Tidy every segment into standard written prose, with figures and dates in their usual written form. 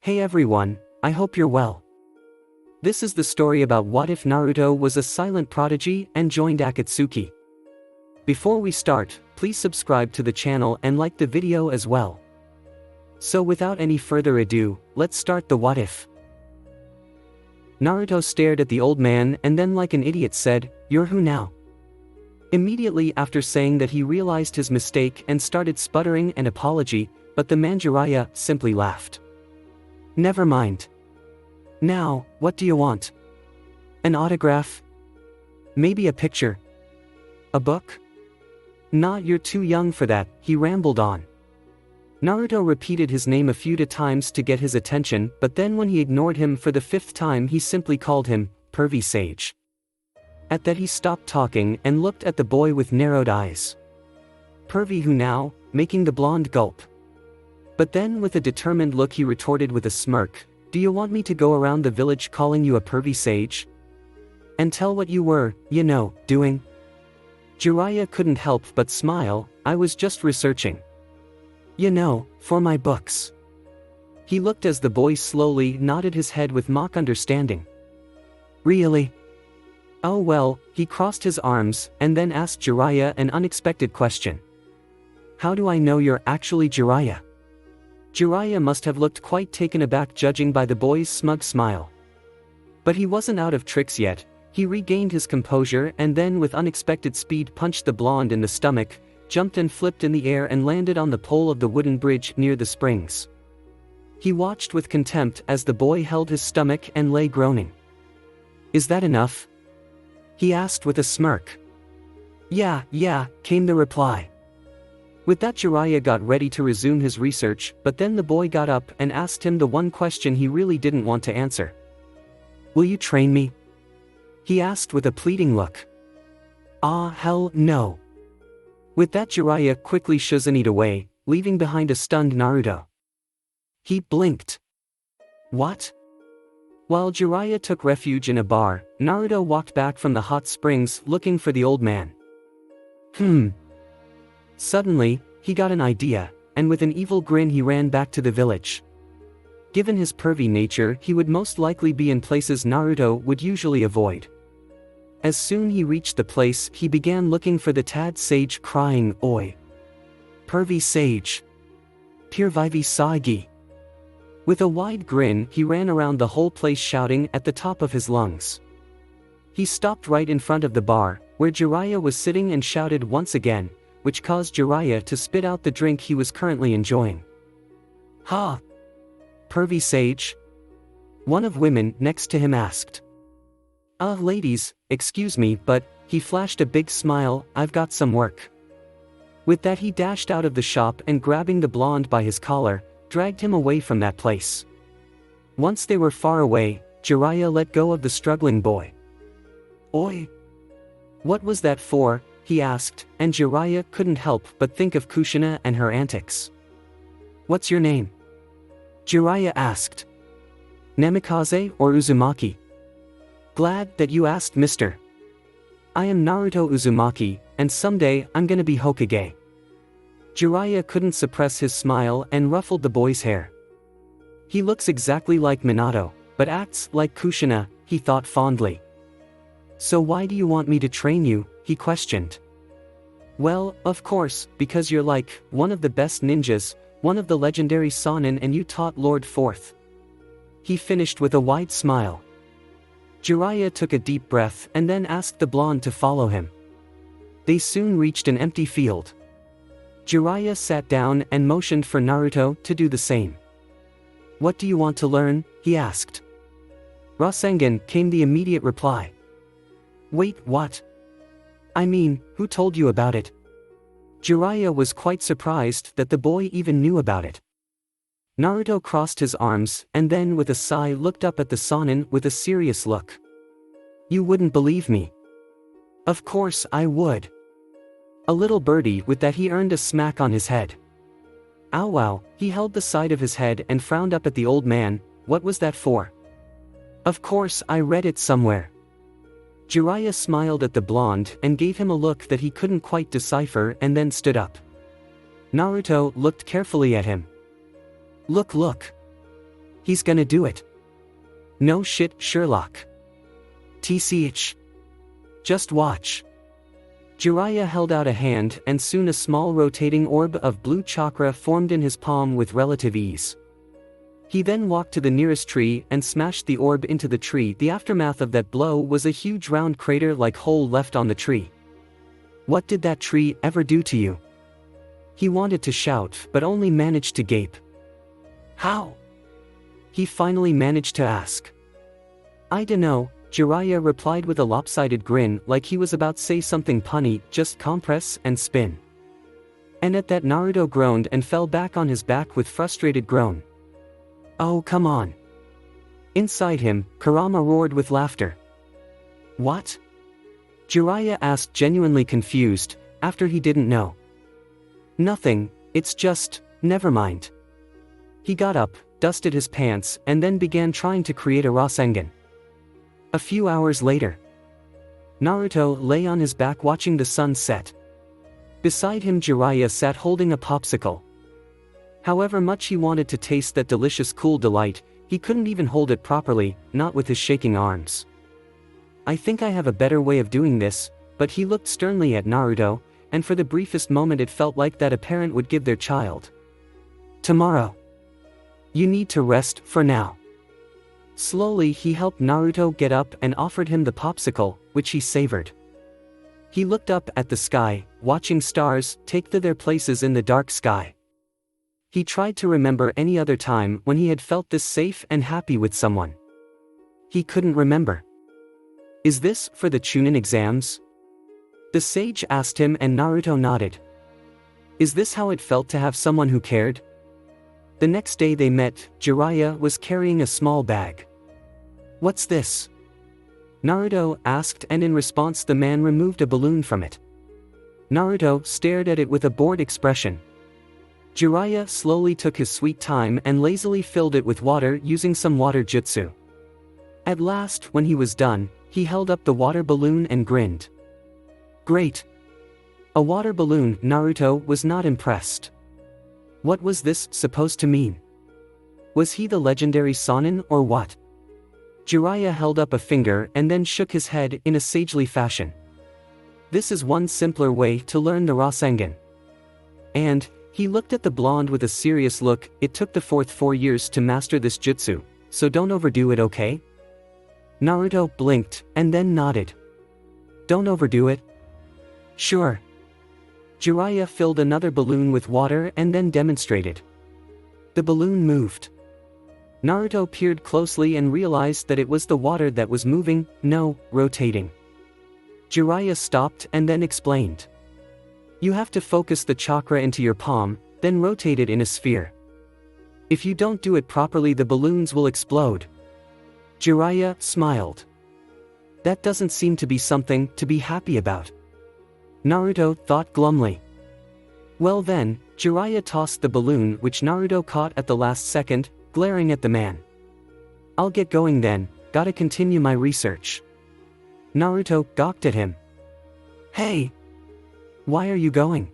Hey everyone, I hope you're well. This is the story about what if Naruto was a silent prodigy and joined Akatsuki. Before we start, please subscribe to the channel and like the video as well. So without any further ado, let's start the what if. Naruto stared at the old man and then like an idiot said, "You're who now?" Immediately after saying that he realized his mistake and started sputtering an apology, but the man Jiraiya simply laughed. "Never mind. Now, what do you want? An autograph? Maybe a picture? A book? Nah, you're too young for that," he rambled on. Naruto repeated his name a few times to get his attention, but then when he ignored him for the fifth time he simply called him, "Pervy Sage." At that he stopped talking and looked at the boy with narrowed eyes. "Pervy who now?" making the blonde gulp. But then with a determined look he retorted with a smirk, "Do you want me to go around the village calling you a pervy sage? And tell what you were, doing?" Jiraiya couldn't help but smile. "I was just researching. For my books." He looked as the boy slowly nodded his head with mock understanding. "Really? Oh well," he crossed his arms and then asked Jiraiya an unexpected question. "How do I know you're actually Jiraiya?" Jiraiya must have looked quite taken aback judging by the boy's smug smile. But he wasn't out of tricks yet. He regained his composure and then with unexpected speed punched the blonde in the stomach, jumped and flipped in the air and landed on the pole of the wooden bridge near the springs. He watched with contempt as the boy held his stomach and lay groaning. "Is that enough?" he asked with a smirk. Yeah, came the reply. With that Jiraiya got ready to resume his research, but then the boy got up and asked him the one question he really didn't want to answer. "Will you train me?" he asked with a pleading look. "Ah, hell no." With that Jiraiya quickly shuzanied away, leaving behind a stunned Naruto. He blinked. What? While Jiraiya took refuge in a bar, Naruto walked back from the hot springs looking for the old man. Suddenly, he got an idea, and with an evil grin he ran back to the village. Given his pervy nature, he would most likely be in places Naruto would usually avoid. As soon he reached the place, he began looking for the tad sage crying, "Oi! Pervy sage! Pirvivi Sagi!" With a wide grin, he ran around the whole place shouting at the top of his lungs. He stopped right in front of the bar, where Jiraiya was sitting and shouted once again, which caused Jiraiya to spit out the drink he was currently enjoying. "Ha! Pervy sage?" one of women next to him asked. Ladies, excuse me, but," he flashed a big smile, "I've got some work." With that he dashed out of the shop and grabbing the blonde by his collar, dragged him away from that place. Once they were far away, Jiraiya let go of the struggling boy. "Oi! What was that for?" he asked, and Jiraiya couldn't help but think of Kushina and her antics. "What's your name?" Jiraiya asked. "Namikaze or Uzumaki?" "Glad that you asked, mister. I am Naruto Uzumaki, and someday I'm gonna be Hokage." Jiraiya couldn't suppress his smile and ruffled the boy's hair. "He looks exactly like Minato, but acts like Kushina," he thought fondly. "So why do you want me to train you?" he questioned. "Well, of course, because you're like one of the best ninjas, one of the legendary Sannin, and you taught Lord Fourth." He finished with a wide smile. Jiraiya took a deep breath and then asked the blonde to follow him. They soon reached an empty field. Jiraiya sat down and motioned for Naruto to do the same. "What do you want to learn?" he asked. "Rasengan," came the immediate reply. "Wait, what? I mean, who told you about it?" Jiraiya was quite surprised that the boy even knew about it. Naruto crossed his arms and then with a sigh looked up at the Sannin with a serious look. "You wouldn't believe me." "Of course I would." A little birdie. With that he earned a smack on his head. "Ow wow," he held the side of his head and frowned up at the old man. "What was that for?" "Of course I read it somewhere." Jiraiya smiled at the blonde and gave him a look that he couldn't quite decipher and then stood up. Naruto looked carefully at him. Look. He's gonna do it. No shit, Sherlock. TCH. Just watch. Jiraiya held out a hand and soon a small rotating orb of blue chakra formed in his palm with relative ease. He then walked to the nearest tree and smashed the orb into the tree. The aftermath of that blow was a huge round crater-like hole left on the tree. What did that tree ever do to you? He wanted to shout but only managed to gape. How? He finally managed to ask. I dunno, Jiraiya replied with a lopsided grin like he was about to say something punny, just compress and spin. And at that Naruto groaned and fell back on his back with frustrated groan. Oh come on. Inside him, Kurama roared with laughter. What? Jiraiya asked genuinely confused, after he didn't know. Nothing, it's just, never mind. He got up, dusted his pants and then began trying to create a Rasengan. A few hours later, Naruto lay on his back watching the sun set. Beside him Jiraiya sat holding a popsicle. However much he wanted to taste that delicious cool delight, he couldn't even hold it properly, not with his shaking arms. I think I have a better way of doing this, but he looked sternly at Naruto, and for the briefest moment it felt like that a parent would give their child. Tomorrow. You need to rest for now. Slowly he helped Naruto get up and offered him the popsicle, which he savored. He looked up at the sky, watching stars take their places in the dark sky. He tried to remember any other time when he had felt this safe and happy with someone. He couldn't remember. Is this for the Chunin exams? The sage asked him and Naruto nodded. Is this how it felt to have someone who cared? The next day they met. Jiraiya was carrying a small bag. What's this? Naruto asked, and in response the man removed a balloon from it. Naruto stared at it with a bored expression. Jiraiya slowly took his sweet time and lazily filled it with water using some water jutsu. At last, when he was done, he held up the water balloon and grinned. Great. A water balloon. Naruto was not impressed. What was this supposed to mean? Was he the legendary Sannin or what? Jiraiya held up a finger and then shook his head in a sagely fashion. This is one simpler way to learn the Rasengan. And, he looked at the blonde with a serious look, it took the 4 years to master this jutsu, so don't overdo it, okay? Naruto blinked and then nodded. Don't overdo it? Sure. Jiraiya filled another balloon with water and then demonstrated. The balloon moved. Naruto peered closely and realized that it was the water that was moving, no, rotating. Jiraiya stopped and then explained. You have to focus the chakra into your palm, then rotate it in a sphere. If you don't do it properly the balloons will explode. Jiraiya smiled. That doesn't seem to be something to be happy about. Naruto thought glumly. Well then, Jiraiya tossed the balloon which Naruto caught at the last second, glaring at the man. I'll get going then, gotta continue my research. Naruto gawked at him. Hey! Why are you going?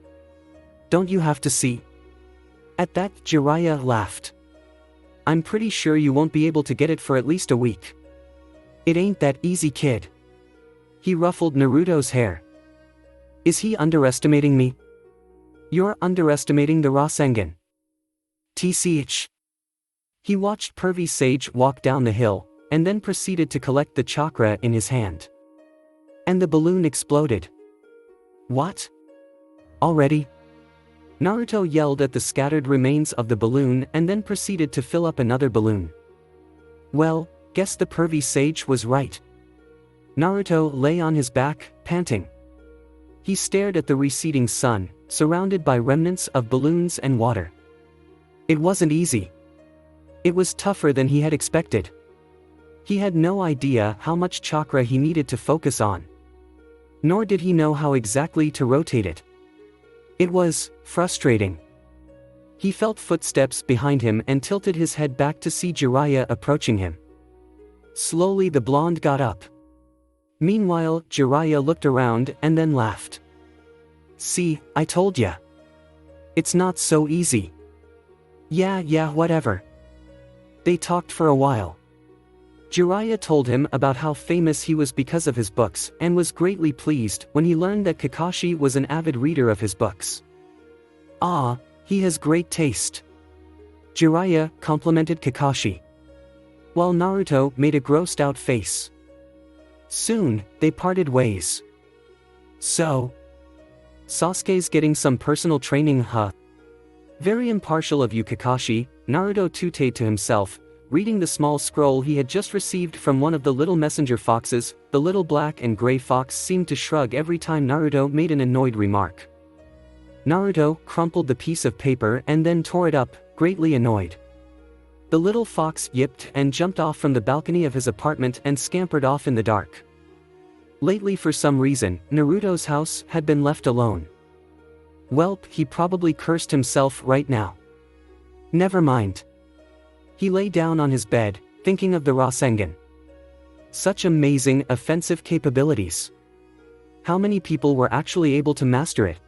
Don't you have to see? At that, Jiraiya laughed. I'm pretty sure you won't be able to get it for at least a week. It ain't that easy, kid. He ruffled Naruto's hair. Is he underestimating me? You're underestimating the Rasengan. TCH. He watched Pervy Sage walk down the hill, and then proceeded to collect the chakra in his hand. And the balloon exploded. What? Already? Naruto yelled at the scattered remains of the balloon and then proceeded to fill up another balloon. Well, guess the Pervy Sage was right. Naruto lay on his back, panting. He stared at the receding sun, surrounded by remnants of balloons and water. It wasn't easy. It was tougher than he had expected. He had no idea how much chakra he needed to focus on. Nor did he know how exactly to rotate it. It was frustrating. He felt footsteps behind him and tilted his head back to see Jiraiya approaching him. Slowly the blonde got up. Meanwhile, Jiraiya looked around and then laughed. See, I told ya. It's not so easy. Yeah, whatever. They talked for a while. Jiraiya told him about how famous he was because of his books and was greatly pleased when he learned that Kakashi was an avid reader of his books. "Ah, he has great taste," Jiraiya complimented Kakashi, while Naruto made a grossed-out face. Soon, they parted ways. "So, Sasuke's getting some personal training, huh? Very impartial of you, Kakashi," Naruto tutted to himself, reading the small scroll he had just received from one of the little messenger foxes. The little black and gray fox seemed to shrug every time Naruto made an annoyed remark. Naruto crumpled the piece of paper and then tore it up, greatly annoyed. The little fox yipped and jumped off from the balcony of his apartment and scampered off in the dark. Lately, for some reason, Naruto's house had been left alone. Welp, he probably cursed himself right now. Never mind. He lay down on his bed, thinking of the Rasengan. Such amazing offensive capabilities. How many people were actually able to master it?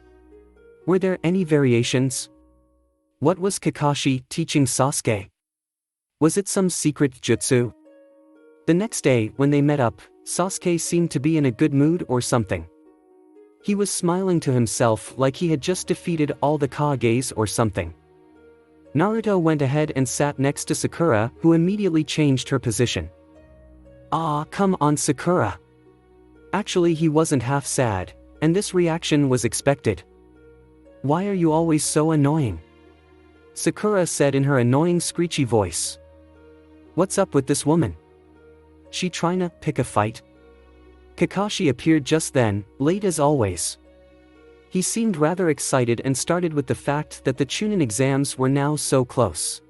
Were there any variations? What was Kakashi teaching Sasuke? Was it some secret jutsu? The next day, when they met up, Sasuke seemed to be in a good mood or something. He was smiling to himself like he had just defeated all the Kages or something. Naruto went ahead and sat next to Sakura, who immediately changed her position. "Ah, come on, Sakura." Actually, he wasn't half sad, and this reaction was expected. "Why are you always so annoying?" Sakura said in her annoying screechy voice. "What's up with this woman? She trying to pick a fight?" Kakashi appeared just then, late as always. He seemed rather excited and started with the fact that the Chunin exams were now so close.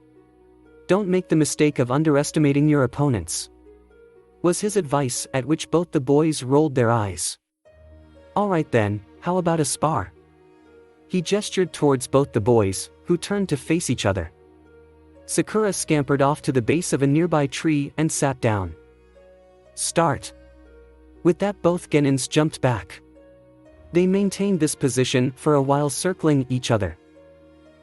"Don't make the mistake of underestimating your opponents," was his advice, at which both the boys rolled their eyes. "Alright then, how about a spar?" He gestured towards both the boys, who turned to face each other. Sakura scampered off to the base of a nearby tree and sat down. "Start." With that, both genins jumped back. They maintained this position for a while, circling each other.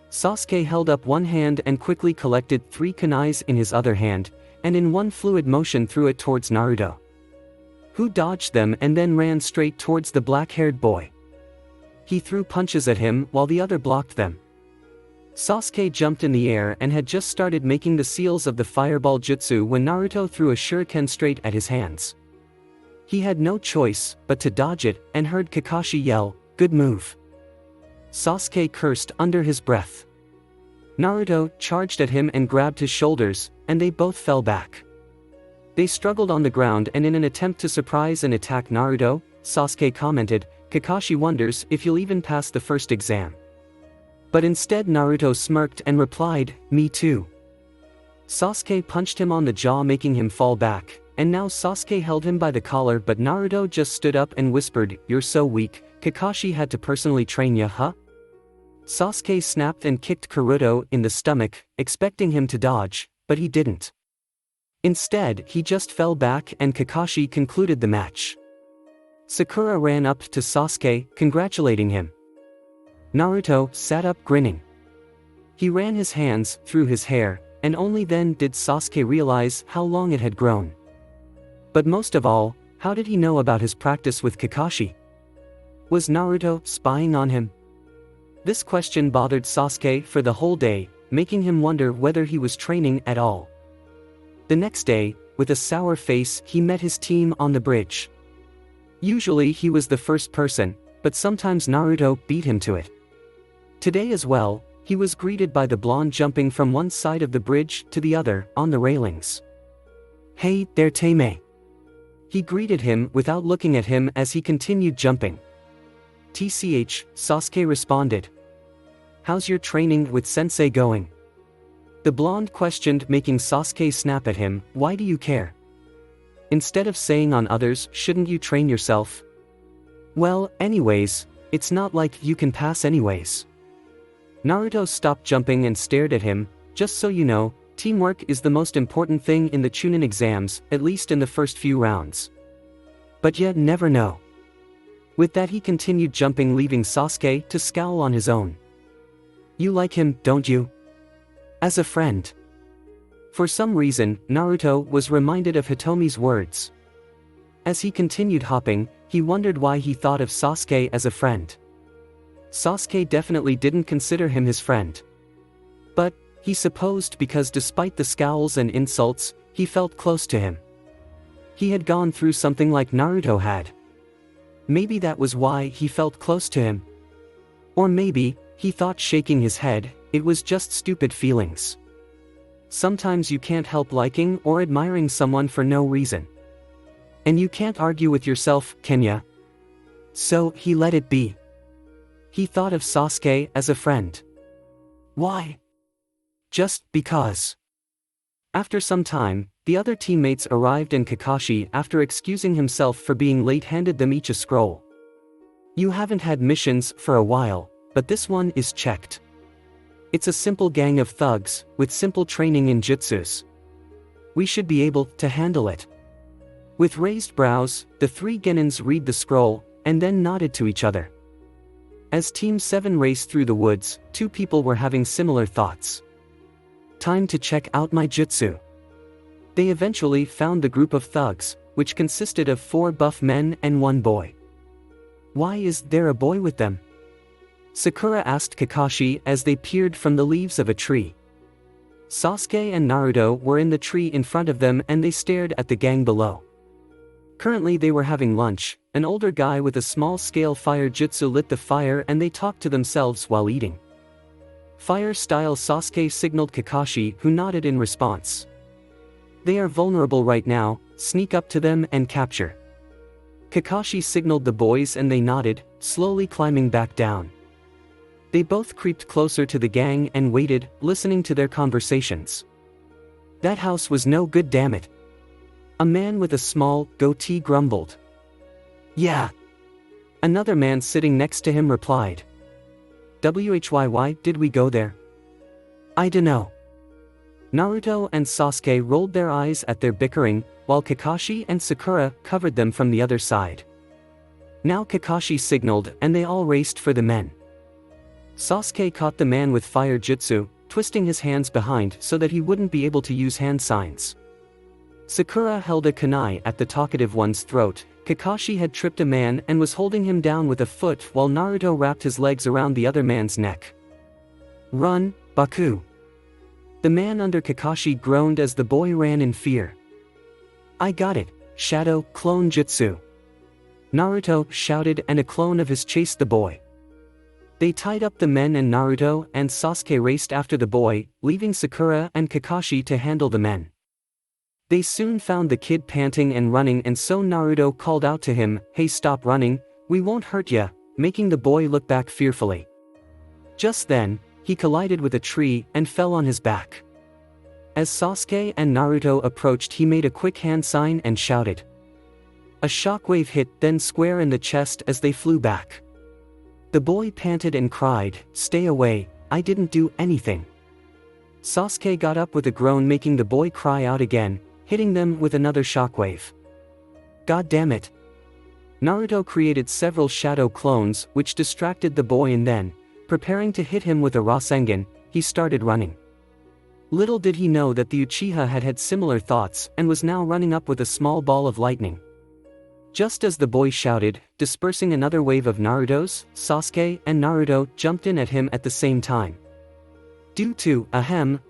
Sasuke held up one hand and quickly collected 3 kunais in his other hand, and in one fluid motion threw it towards Naruto, who dodged them and then ran straight towards the black-haired boy. He threw punches at him while the other blocked them. Sasuke jumped in the air and had just started making the seals of the fireball jutsu when Naruto threw a shuriken straight at his hands. He had no choice but to dodge it and heard Kakashi yell, "Good move." Sasuke cursed under his breath. Naruto charged at him and grabbed his shoulders, and they both fell back. They struggled on the ground, and in an attempt to surprise and attack Naruto, Sasuke commented, "Kakashi wonders if you'll even pass the first exam." But instead Naruto smirked and replied, "Me too." Sasuke punched him on the jaw, making him fall back, and now Sasuke held him by the collar, but Naruto just stood up and whispered, "You're so weak, Kakashi had to personally train ya, huh?" Sasuke snapped and kicked Naruto in the stomach, expecting him to dodge, but he didn't. Instead, he just fell back and Kakashi concluded the match. Sakura ran up to Sasuke, congratulating him. Naruto sat up grinning. He ran his hands through his hair, and only then did Sasuke realize how long it had grown. But most of all, how did he know about his practice with Kakashi? Was Naruto spying on him? This question bothered Sasuke for the whole day, making him wonder whether he was training at all. The next day, with a sour face, he met his team on the bridge. Usually he was the first person, but sometimes Naruto beat him to it. Today as well, he was greeted by the blonde jumping from one side of the bridge to the other, on the railings. "Hey, there Teime." He greeted him without looking at him as he continued jumping. "TCH, Sasuke responded. "How's your training with sensei going?" The blonde questioned, making Sasuke snap at him, "Why do you care? Instead of saying on others, shouldn't you train yourself?" "Well, anyways, it's not like you can pass anyways." Naruto stopped jumping and stared at him. "Just so you know, teamwork is the most important thing in the Chunin exams, at least in the first few rounds. But you never know." With that he continued jumping, leaving Sasuke to scowl on his own. "You like him, don't you? As a friend?" For some reason, Naruto was reminded of Hitomi's words. As he continued hopping, he wondered why he thought of Sasuke as a friend. Sasuke definitely didn't consider him his friend. But, he supposed because despite the scowls and insults, he felt close to him. He had gone through something like Naruto had. Maybe that was why he felt close to him. Or maybe, he thought, shaking his head, it was just stupid feelings. Sometimes you can't help liking or admiring someone for no reason. And you can't argue with yourself, can ya? So, he let it be. He thought of Sasuke as a friend. Why? Just because. After some time, the other teammates arrived and Kakashi, after excusing himself for being late, handed them each a scroll. You haven't had missions for a while, but this one is checked. It's a simple gang of thugs, with simple training in jutsus. We should be able to handle it. With raised brows, the three genins read the scroll, and then nodded to each other. As Team 7 raced through the woods, two people were having similar thoughts. Time to check out my jutsu. They eventually found the group of thugs, which consisted of 4 buff men and 1 boy. Why is there a boy with them? Sakura asked Kakashi as they peered from the leaves of a tree. Sasuke and Naruto were in the tree in front of them and they stared at the gang below. Currently they were having lunch. An older guy with a small-scale fire jutsu lit the fire and they talked to themselves while eating. Fire-style Sasuke signaled Kakashi, who nodded in response. They are vulnerable right now, sneak up to them and capture. Kakashi signaled the boys and they nodded, slowly climbing back down. They both creeped closer to the gang and waited, listening to their conversations. That house was no good, damn it. A man with a small goatee grumbled. Yeah. Another man sitting next to him replied. Why did we go there? I dunno. Naruto and Sasuke rolled their eyes at their bickering, while Kakashi and Sakura covered them from the other side. Now Kakashi signaled and they all raced for the men. Sasuke caught the man with fire jutsu, twisting his hands behind so that he wouldn't be able to use hand signs. Sakura held a kunai at the talkative one's throat. Kakashi had tripped a man and was holding him down with a foot while Naruto wrapped his legs around the other man's neck. Run, Baku! The man under Kakashi groaned as the boy ran in fear. I got it, Shadow Clone Jutsu! Naruto shouted and a clone of his chased the boy. They tied up the men and Naruto and Sasuke raced after the boy, leaving Sakura and Kakashi to handle the men. They soon found the kid panting and running and so Naruto called out to him, hey, stop running, we won't hurt ya, making the boy look back fearfully. Just then, he collided with a tree and fell on his back. As Sasuke and Naruto approached, he made a quick hand sign and shouted. A shockwave hit them square in the chest as they flew back. The boy panted and cried, stay away, I didn't do anything. Sasuke got up with a groan, making the boy cry out again, hitting them with another shockwave. God damn it. Naruto created several shadow clones which distracted the boy and then, preparing to hit him with a Rasengan, he started running. Little did he know that the Uchiha had similar thoughts and was now running up with a small ball of lightning. Just as the boy shouted, dispersing another wave of Naruto's, Sasuke and Naruto jumped in at him at the same time. Due to,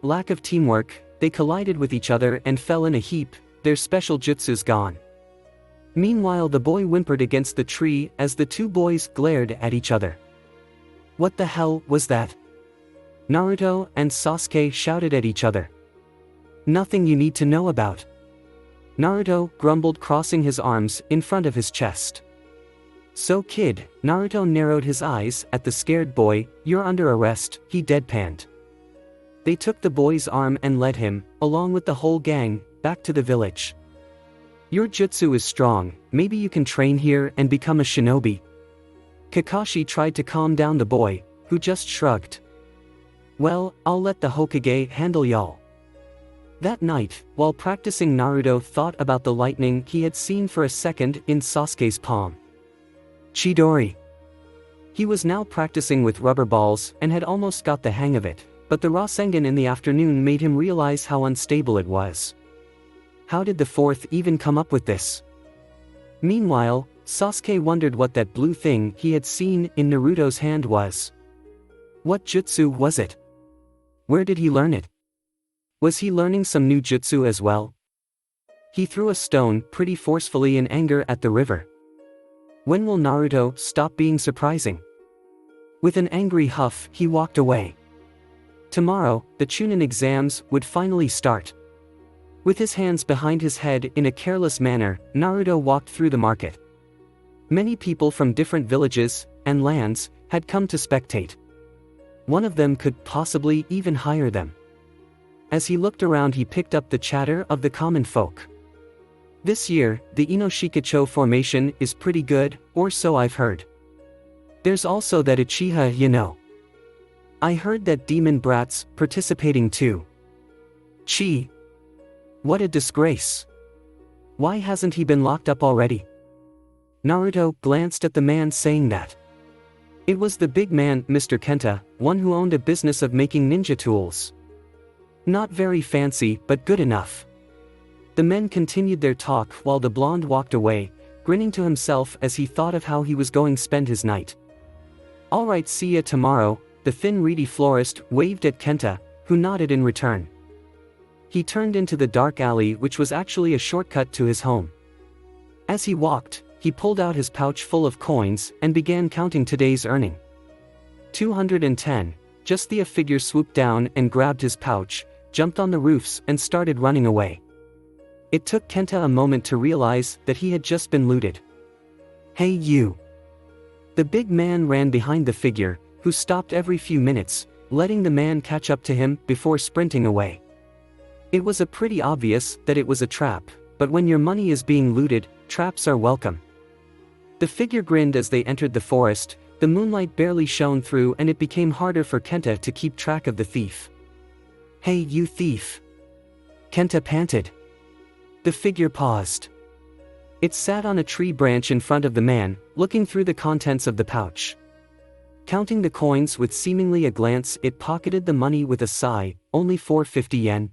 lack of teamwork, they collided with each other and fell in a heap, their special jutsus gone. Meanwhile the boy whimpered against the tree as the two boys glared at each other. What the hell was that? Naruto and Sasuke shouted at each other. Nothing you need to know about. Naruto grumbled, crossing his arms in front of his chest. So kid, Naruto narrowed his eyes at the scared boy, you're under arrest, he deadpanned. They took the boy's arm and led him, along with the whole gang, back to the village. Your jutsu is strong, maybe you can train here and become a shinobi. Kakashi tried to calm down the boy, who just shrugged. Well, I'll let the Hokage handle y'all. That night, while practicing, Naruto thought about the lightning he had seen for a second in Sasuke's palm. Chidori. He was now practicing with rubber balls and had almost got the hang of it, But the Rasengan in the afternoon made him realize how unstable it was. How did the fourth even come up with this? Meanwhile, Sasuke wondered what that blue thing he had seen in Naruto's hand was. What jutsu was it? Where did he learn it? Was he learning some new jutsu as well? He threw a stone pretty forcefully in anger at the river. When will Naruto stop being surprising? With an angry huff, he walked away. Tomorrow, the Chunin exams would finally start. With his hands behind his head in a careless manner, Naruto walked through the market. Many people from different villages and lands had come to spectate. One of them could possibly even hire them. As he looked around, he picked up the chatter of the common folk. This year, the Inoshikacho formation is pretty good, or so I've heard. There's also that Uchiha, you know. I heard that demon brat's participating too. Chi. What a disgrace. Why hasn't he been locked up already? Naruto glanced at the man saying that. It was the big man, Mr. Kenta, one who owned a business of making ninja tools. Not very fancy, but good enough. The men continued their talk while the blonde walked away, grinning to himself as he thought of how he was going to spend his night. Alright, see ya tomorrow. The thin reedy florist waved at Kenta, who nodded in return. He turned into the dark alley, which was actually a shortcut to his home. As he walked, he pulled out his pouch full of coins and began counting today's earning. 210. Just the figure swooped down and grabbed his pouch, jumped on the roofs and started running away. It took Kenta a moment to realize that he had just been looted. Hey you! The big man ran behind the figure, who stopped every few minutes, letting the man catch up to him before sprinting away. It was pretty obvious that it was a trap, but when your money is being looted, traps are welcome. The figure grinned as they entered the forest. The moonlight barely shone through and it became harder for Kenta to keep track of the thief. Hey you thief! Kenta panted. The figure paused. It sat on a tree branch in front of the man, looking through the contents of the pouch. Counting the coins with seemingly a glance, it pocketed the money with a sigh. Only 450 yen.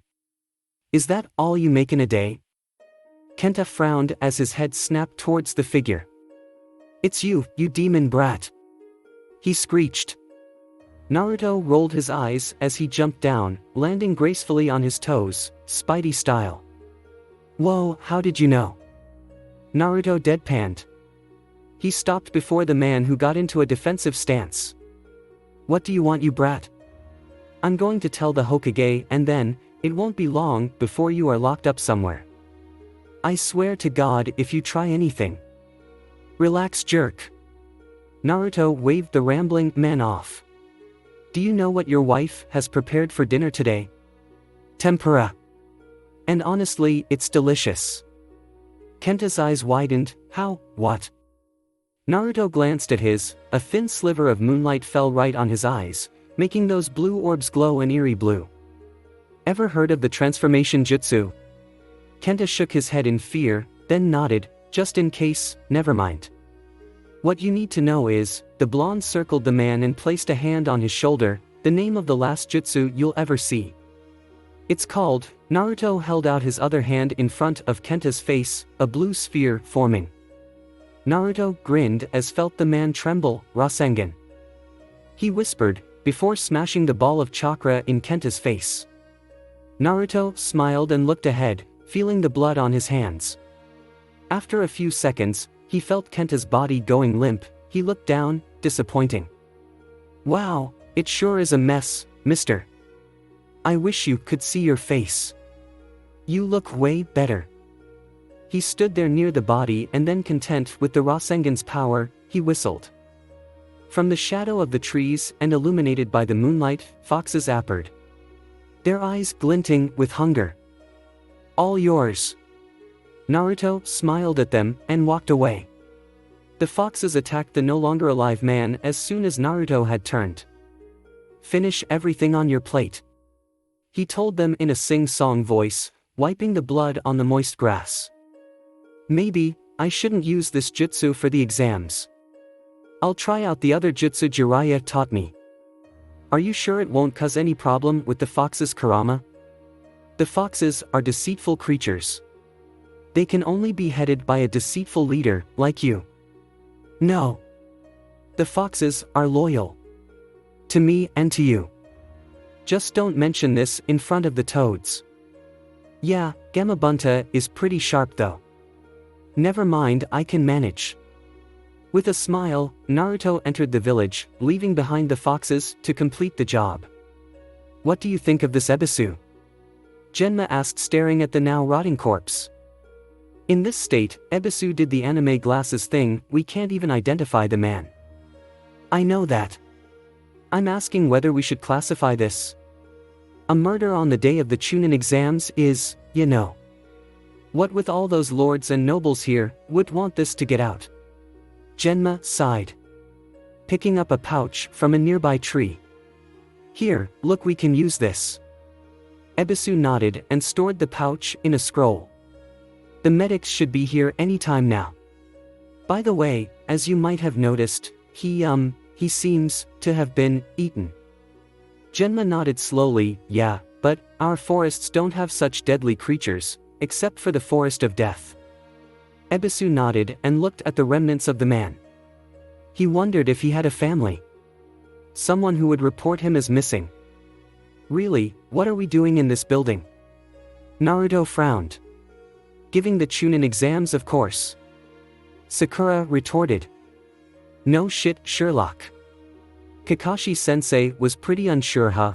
Is that all you make in a day? Kenta frowned as his head snapped towards the figure. It's you, you demon brat! He screeched. Naruto rolled his eyes as he jumped down, landing gracefully on his toes, Spidey style. Whoa, how did you know? Naruto deadpanned. He stopped before the man, who got into a defensive stance. What do you want, you brat? I'm going to tell the Hokage, and then, it won't be long before you are locked up somewhere. I swear to God if you try anything. Relax, jerk. Naruto waved the rambling man off. Do you know what your wife has prepared for dinner today? Tempura. And honestly, it's delicious. Kenta's eyes widened. How? What? Naruto glanced at his. A thin sliver of moonlight fell right on his eyes, making those blue orbs glow an eerie blue. Ever heard of the transformation jutsu? Kenta shook his head in fear, then nodded. Just in case, never mind. What you need to know is, the blonde circled the man and placed a hand on his shoulder, the name of the last jutsu you'll ever see. It's called. Naruto held out his other hand in front of Kenta's face, a blue sphere forming. Naruto grinned as felt the man tremble. Rasengan. He whispered, before smashing the ball of chakra in Kenta's face. Naruto smiled and looked ahead, feeling the blood on his hands. After a few seconds, he felt Kenta's body going limp. He looked down, disappointing. Wow, it sure is a mess, mister. I wish you could see your face. You look way better. He stood there near the body and then, content with the Rasengan's power, he whistled. From the shadow of the trees and illuminated by the moonlight, foxes appeared. Their eyes glinting with hunger. All yours. Naruto smiled at them and walked away. The foxes attacked the no longer alive man as soon as Naruto had turned. Finish everything on your plate. He told them in a sing-song voice, wiping the blood on the moist grass. Maybe, I shouldn't use this jutsu for the exams. I'll try out the other jutsu Jiraiya taught me. Are you sure it won't cause any problem with the foxes, Kurama? The foxes are deceitful creatures. They can only be headed by a deceitful leader, like you. No. The foxes are loyal. To me and to you. Just don't mention this in front of the toads. Yeah, Gamabunta is pretty sharp though. Never mind, I can manage. With a smile, Naruto entered the village, leaving behind the foxes to complete the job. What do you think of this Ebisu? Genma asked, staring at the now rotting corpse. In this state, Ebisu did the anime glasses thing, we can't even identify the man. I know that. I'm asking whether we should classify this. A murder on the day of the Chunin exams is, you know. What with all those lords and nobles here, would want this to get out. Genma sighed. Picking up a pouch from a nearby tree. Here, look, we can use this. Ebisu nodded and stored the pouch in a scroll. The medics should be here any time now. By the way, as you might have noticed, he seems to have been eaten. Genma nodded slowly, yeah, but our forests don't have such deadly creatures, except for the forest of death. Ebisu nodded and looked at the remnants of the man. He wondered if he had a family. Someone who would report him as missing. Really, what are we doing in this building? Naruto frowned. Giving the Chunin exams, of course. Sakura retorted. No shit, Sherlock. Kakashi-sensei was pretty unsure, huh?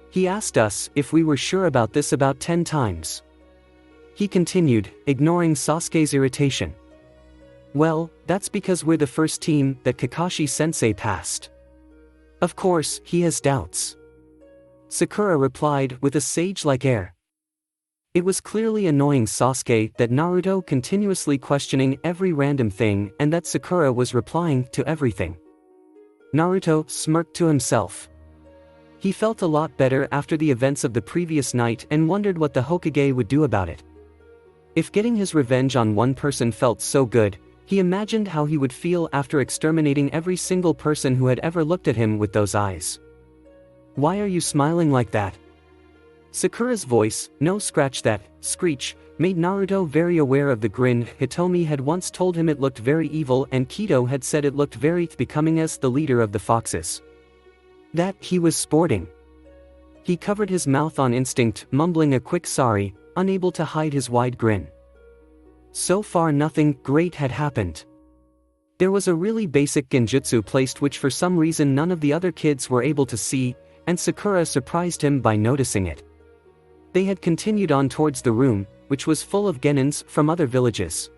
He asked us if we were sure about this about 10 times. He continued, ignoring Sasuke's irritation. Well, that's because we're the first team that Kakashi-sensei passed. Of course, he has doubts. Sakura replied with a sage-like air. It was clearly annoying Sasuke that Naruto continuously questioning every random thing and that Sakura was replying to everything. Naruto smirked to himself. He felt a lot better after the events of the previous night and wondered what the Hokage would do about it. If getting his revenge on one person felt so good, he imagined how he would feel after exterminating every single person who had ever looked at him with those eyes. Why are you smiling like that? Sakura's voice, no scratch that, screech, made Naruto very aware of the grin. Hitomi had once told him it looked very evil and Kido had said it looked very becoming as the leader of the foxes. That he was sporting. He covered his mouth on instinct, mumbling a quick sorry, unable to hide his wide grin. So far nothing great had happened. There was a really basic genjutsu placed which for some reason none of the other kids were able to see, and Sakura surprised him by noticing it. They had continued on towards the room, which was full of genins from other villages.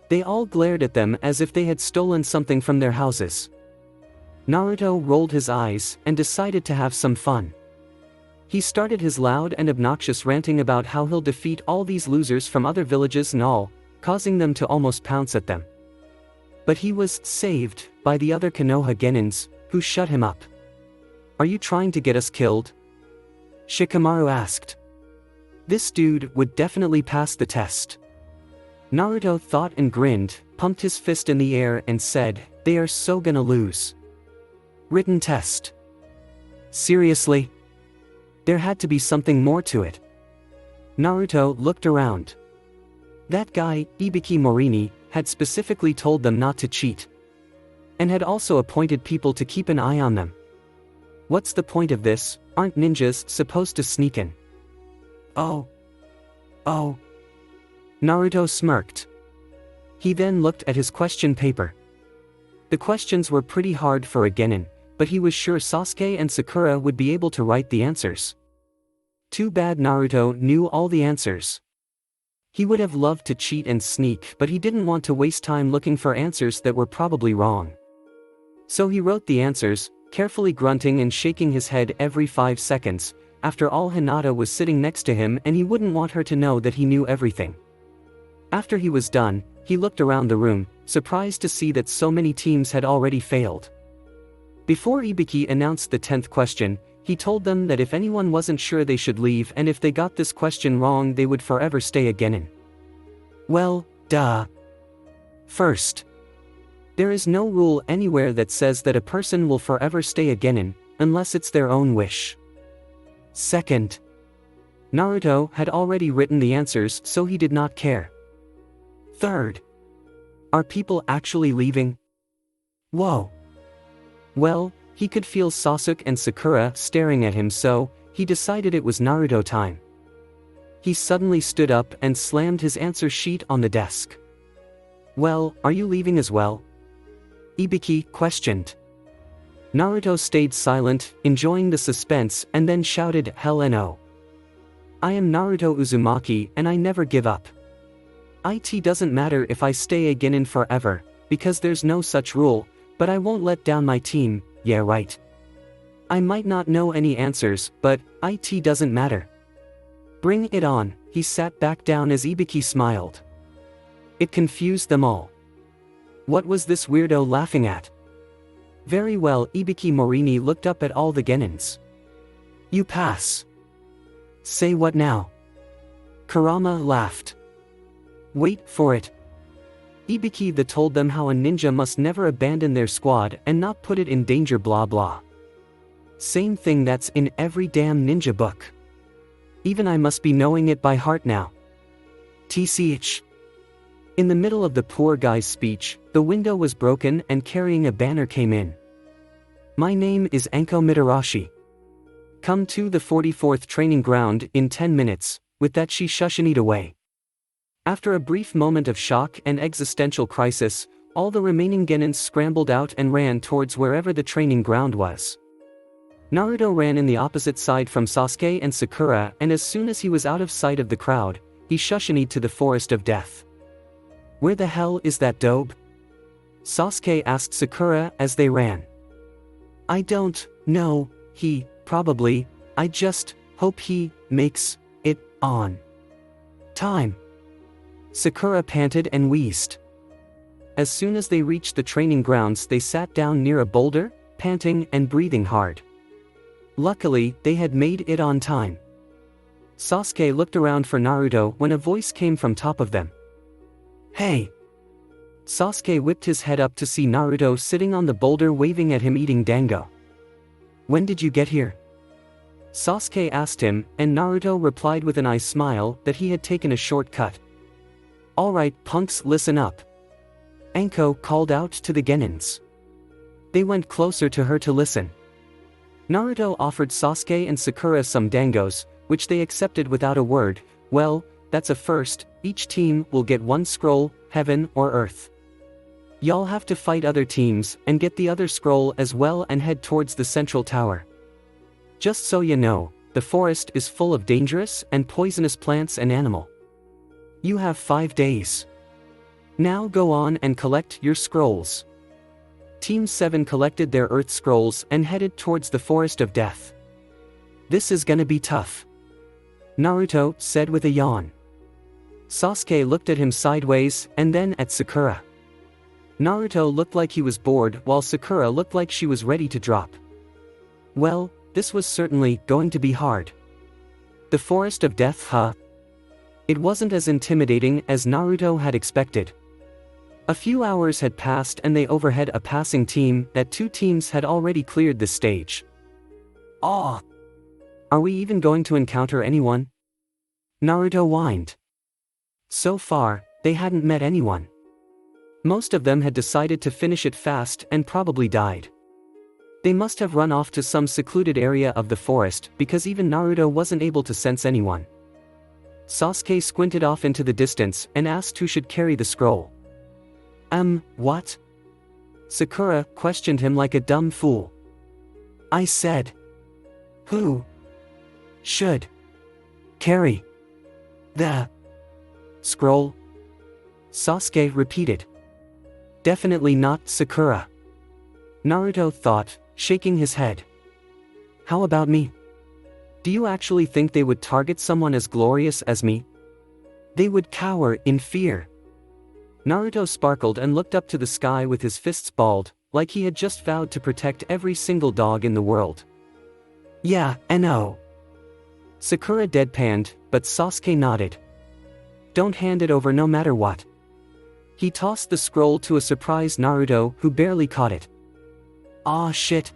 They all glared at them as if they had stolen something from their houses. Naruto rolled his eyes and decided to have some fun. He started his loud and obnoxious ranting about how he'll defeat all these losers from other villages and all, causing them to almost pounce at them. But he was saved by the other Konoha genins, who shut him up. Are you trying to get us killed? Shikamaru asked. This dude would definitely pass the test. Naruto thought and grinned, pumped his fist in the air and said, they are so gonna lose. Written test. Seriously? There had to be something more to it. Naruto looked around. That guy, Ibiki Morini, had specifically told them not to cheat. And had also appointed people to keep an eye on them. What's the point of this? Aren't ninjas supposed to sneak in? Oh. Naruto smirked. He then looked at his question paper. The questions were pretty hard for a genin, but he was sure Sasuke and Sakura would be able to write the answers. Too bad Naruto knew all the answers. He would have loved to cheat and sneak, but he didn't want to waste time looking for answers that were probably wrong. So he wrote the answers, carefully grunting and shaking his head every 5 seconds. After all, Hinata was sitting next to him and he wouldn't want her to know that he knew everything. After he was done, he looked around the room, surprised to see that so many teams had already failed. Before Ibiki announced the 10th question, he told them that if anyone wasn't sure they should leave, and if they got this question wrong they would forever stay a genin. Well, duh. First, there is no rule anywhere that says that a person will forever stay a genin, unless it's their own wish. Second, Naruto had already written the answers, so he did not care. Third, are people actually leaving? Whoa. Well, he could feel Sasuke and Sakura staring at him, so he decided it was Naruto time. He suddenly stood up and slammed his answer sheet on the desk. Well, are you leaving as well? Ibiki questioned. Naruto stayed silent, enjoying the suspense, and then shouted, "Hell no. I am Naruto Uzumaki and I never give up. It doesn't matter if I stay again in forever, because there's no such rule, but I won't let down my team, yeah right. I might not know any answers, but it doesn't matter. Bring it on." He sat back down as Ibiki smiled. It confused them all. What was this weirdo laughing at? Very well, Ibiki Morini looked up at all the genins. You pass. Say what now? Kurama laughed. Wait for it. Ibiki told them how a ninja must never abandon their squad and not put it in danger, blah blah. Same thing that's in every damn ninja book. Even I must be knowing it by heart now. TCH. In the middle of the poor guy's speech, the window was broken and carrying a banner came in. My name is Anko Mitarashi. Come to the 44th training ground in 10 minutes, with that she shushaned away. After a brief moment of shock and existential crisis, all the remaining genins scrambled out and ran towards wherever the training ground was. Naruto ran in the opposite side from Sasuke and Sakura, and as soon as he was out of sight of the crowd, he shushaned to the forest of death. Where the hell is that dope? Sasuke asked Sakura as they ran. I don't know, I just hope he makes it on time. Sakura panted and wheezed. As soon as they reached the training grounds, they sat down near a boulder, panting and breathing hard. Luckily, they had made it on time. Sasuke looked around for Naruto when a voice came from top of them. Hey! Sasuke whipped his head up to see Naruto sitting on the boulder waving at him eating dango. When did you get here? Sasuke asked him, and Naruto replied with an eye smile that he had taken a shortcut. Alright punks, listen up. Anko called out to the genins. They went closer to her to listen. Naruto offered Sasuke and Sakura some dangos, which they accepted without a word. Well, that's a first. Each team will get one scroll, heaven or earth. Y'all have to fight other teams and get the other scroll as well and head towards the central tower. Just so you know, the forest is full of dangerous and poisonous plants and animal. You have 5 days. Now go on and collect your scrolls. Team 7 collected their earth scrolls and headed towards the forest of death. This is gonna be tough, Naruto said with a yawn. Sasuke looked at him sideways and then at Sakura. Naruto looked like he was bored while Sakura looked like she was ready to drop. Well, this was certainly going to be hard. The forest of death, huh? It wasn't as intimidating as Naruto had expected. A few hours had passed and they overheard a passing team that 2 teams had already cleared the stage. Aw! Are we even going to encounter anyone? Naruto whined. So far, they hadn't met anyone. Most of them had decided to finish it fast and probably died. They must have run off to some secluded area of the forest because even Naruto wasn't able to sense anyone. Sasuke squinted off into the distance and asked who should carry the scroll. What? Sakura questioned him like a dumb fool. I said, who should carry the scroll? Sasuke repeated. Definitely not Sakura. Naruto thought, shaking his head. How about me? Do you actually think they would target someone as glorious as me? They would cower in fear. Naruto sparkled and looked up to the sky with his fists balled, like he had just vowed to protect every single dog in the world. Yeah, no. Sakura deadpanned, but Sasuke nodded. Don't hand it over no matter what. He tossed the scroll to a surprised Naruto who barely caught it. Aw shit.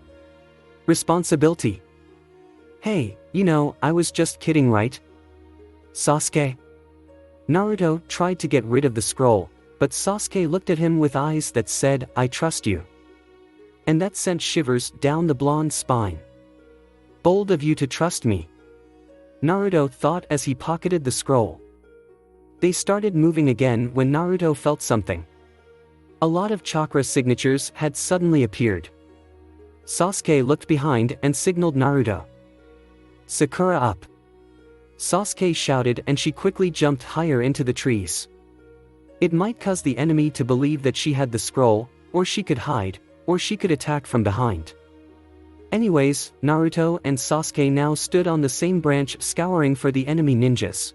Responsibility. Hey, I was just kidding, right? Sasuke? Naruto tried to get rid of the scroll, but Sasuke looked at him with eyes that said, "I trust you." And that sent shivers down the blonde spine. Bold of you to trust me, Naruto thought as he pocketed the scroll. They started moving again when Naruto felt something. A lot of chakra signatures had suddenly appeared. Sasuke looked behind and signaled Naruto. "Sakura up!" Sasuke shouted and she quickly jumped higher into the trees. It might cause the enemy to believe that she had the scroll, or she could hide, or she could attack from behind. Anyways, Naruto and Sasuke now stood on the same branch scouring for the enemy ninjas.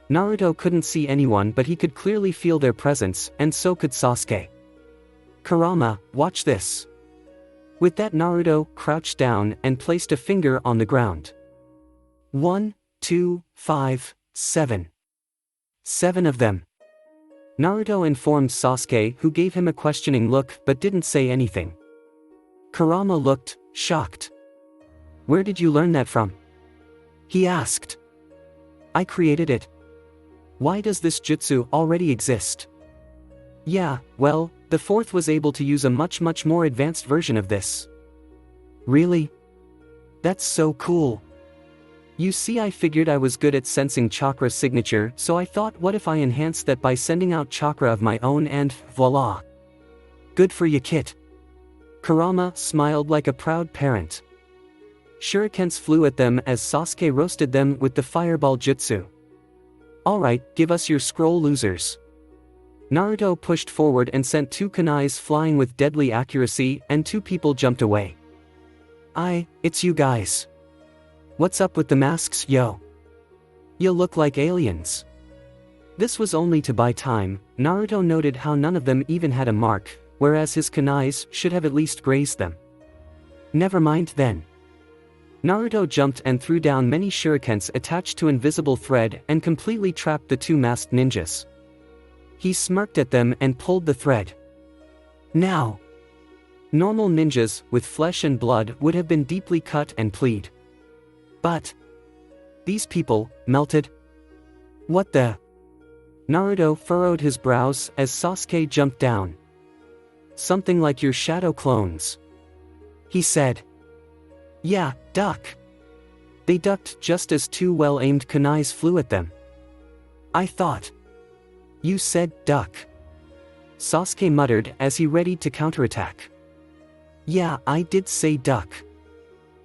Naruto couldn't see anyone but he could clearly feel their presence, and so could Sasuke. "Kurama, watch this." With that, Naruto crouched down and placed a finger on the ground. 1, 2, 5, 7. 7 of them. Naruto informed Sasuke, who gave him a questioning look but didn't say anything. Kurama looked shocked. "Where did you learn that from?" he asked. "I created it." "Why does this jutsu already exist?" "Yeah, well, the fourth was able to use a much more advanced version of this." "Really? That's so cool." "You see, I figured I was good at sensing chakra signature, so I thought, what if I enhanced that by sending out chakra of my own and voila. Good for you, kid." Kurama smiled like a proud parent. Shurikens flew at them as Sasuke roasted them with the fireball jutsu. "Alright, give us your scroll, losers." Naruto pushed forward and sent 2 kunais flying with deadly accuracy, and 2 people jumped away. It's you guys. What's up with the masks, yo? You look like aliens." This was only to buy time. Naruto noted how none of them even had a mark, whereas his kunais should have at least grazed them. Never mind then. Naruto jumped and threw down many shurikens attached to invisible thread and completely trapped the 2 masked ninjas. He smirked at them and pulled the thread. Now, normal ninjas with flesh and blood would have been deeply cut and plead. But these people melted. What the? Naruto furrowed his brows as Sasuke jumped down. "Something like your shadow clones," he said. "Yeah, duck." They ducked just as 2 well-aimed kunais flew at them. "I thought you said duck," Sasuke muttered as he readied to counterattack. "Yeah, I did say duck."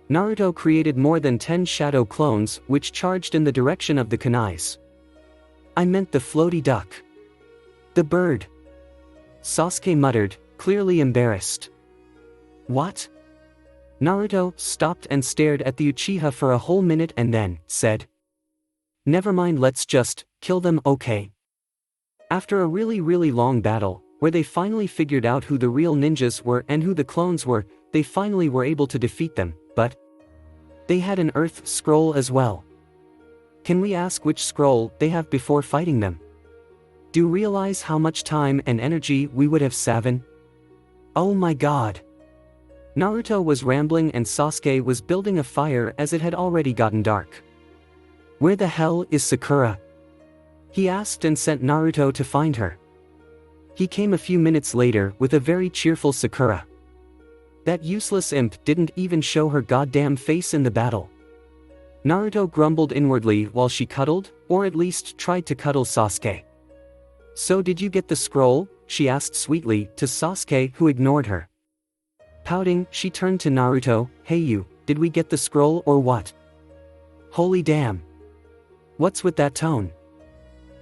Naruto created more than 10 shadow clones which charged in the direction of the kunais. "I meant the floaty duck. The bird," Sasuke muttered, clearly embarrassed. "What?" Naruto stopped and stared at the Uchiha for a whole minute and then said, "Never mind, let's just kill them, okay?" After a really long battle, where they finally figured out who the real ninjas were and who the clones were, they finally were able to defeat them, but they had an earth scroll as well. Can we ask which scroll they have before fighting them? Do you realize how much time and energy we would have saved? Oh my god. Naruto was rambling and Sasuke was building a fire as it had already gotten dark. "Where the hell is Sakura?" he asked and sent Naruto to find her. He came a few minutes later with a very cheerful Sakura. That useless imp didn't even show her goddamn face in the battle. Naruto grumbled inwardly while she cuddled, or at least tried to cuddle Sasuke. "So did you get the scroll?" she asked sweetly to Sasuke, who ignored her. Pouting, she turned to Naruto. "Hey you, did we get the scroll or what?" Holy damn. What's with that tone?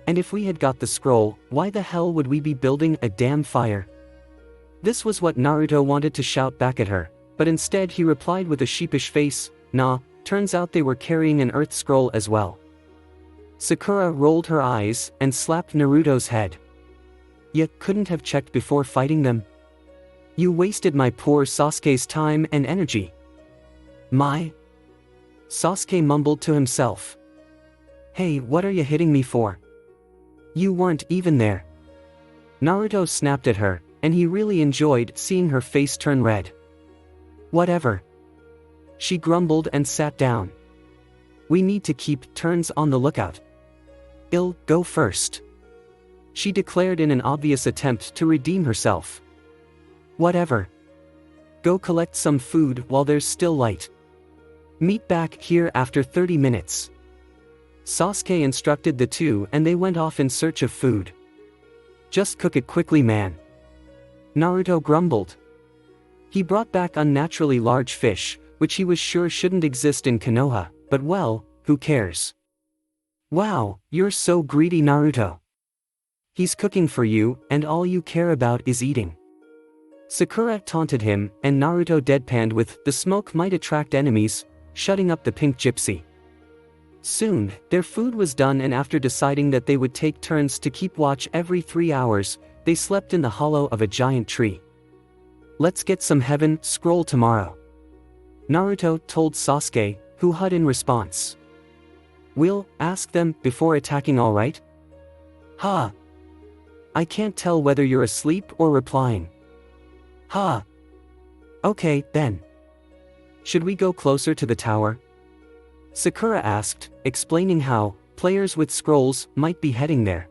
And if we had got the scroll, why the hell would we be building a damn fire? This was what Naruto wanted to shout back at her, but instead he replied with a sheepish face, "Nah, turns out they were carrying an earth scroll as well." Sakura rolled her eyes and slapped Naruto's head. "You couldn't have checked before fighting them? You wasted my poor Sasuke's time and energy." "My?" Sasuke mumbled to himself. "Hey, what are you hitting me for? You weren't even there." Naruto snapped at her, and he really enjoyed seeing her face turn red. "Whatever. She grumbled and sat down. We need to keep turns on the lookout. I'll go first, she declared in an obvious attempt to redeem herself. Whatever. Go collect some food while there's still light. Meet back here after 30 minutes. Sasuke instructed the two and they went off in search of food. Just cook it quickly, man. Naruto grumbled. He brought back unnaturally large fish, which he was sure shouldn't exist in Konoha, but well, who cares? Wow, you're so greedy, Naruto. He's cooking for you, and all you care about is eating. Sakura taunted him, and Naruto deadpanned with, the smoke might attract enemies, shutting up the pink gypsy. Soon, their food was done, and after deciding that they would take turns to keep watch every 3 hours, they slept in the hollow of a giant tree. Let's get some heaven scroll tomorrow, Naruto told Sasuke, who hud in response. We'll ask them before attacking, alright? Ha! I can't tell whether you're asleep or replying. Ha! Okay, then. Should we go closer to the tower? Sakura asked, explaining how players with scrolls might be heading there.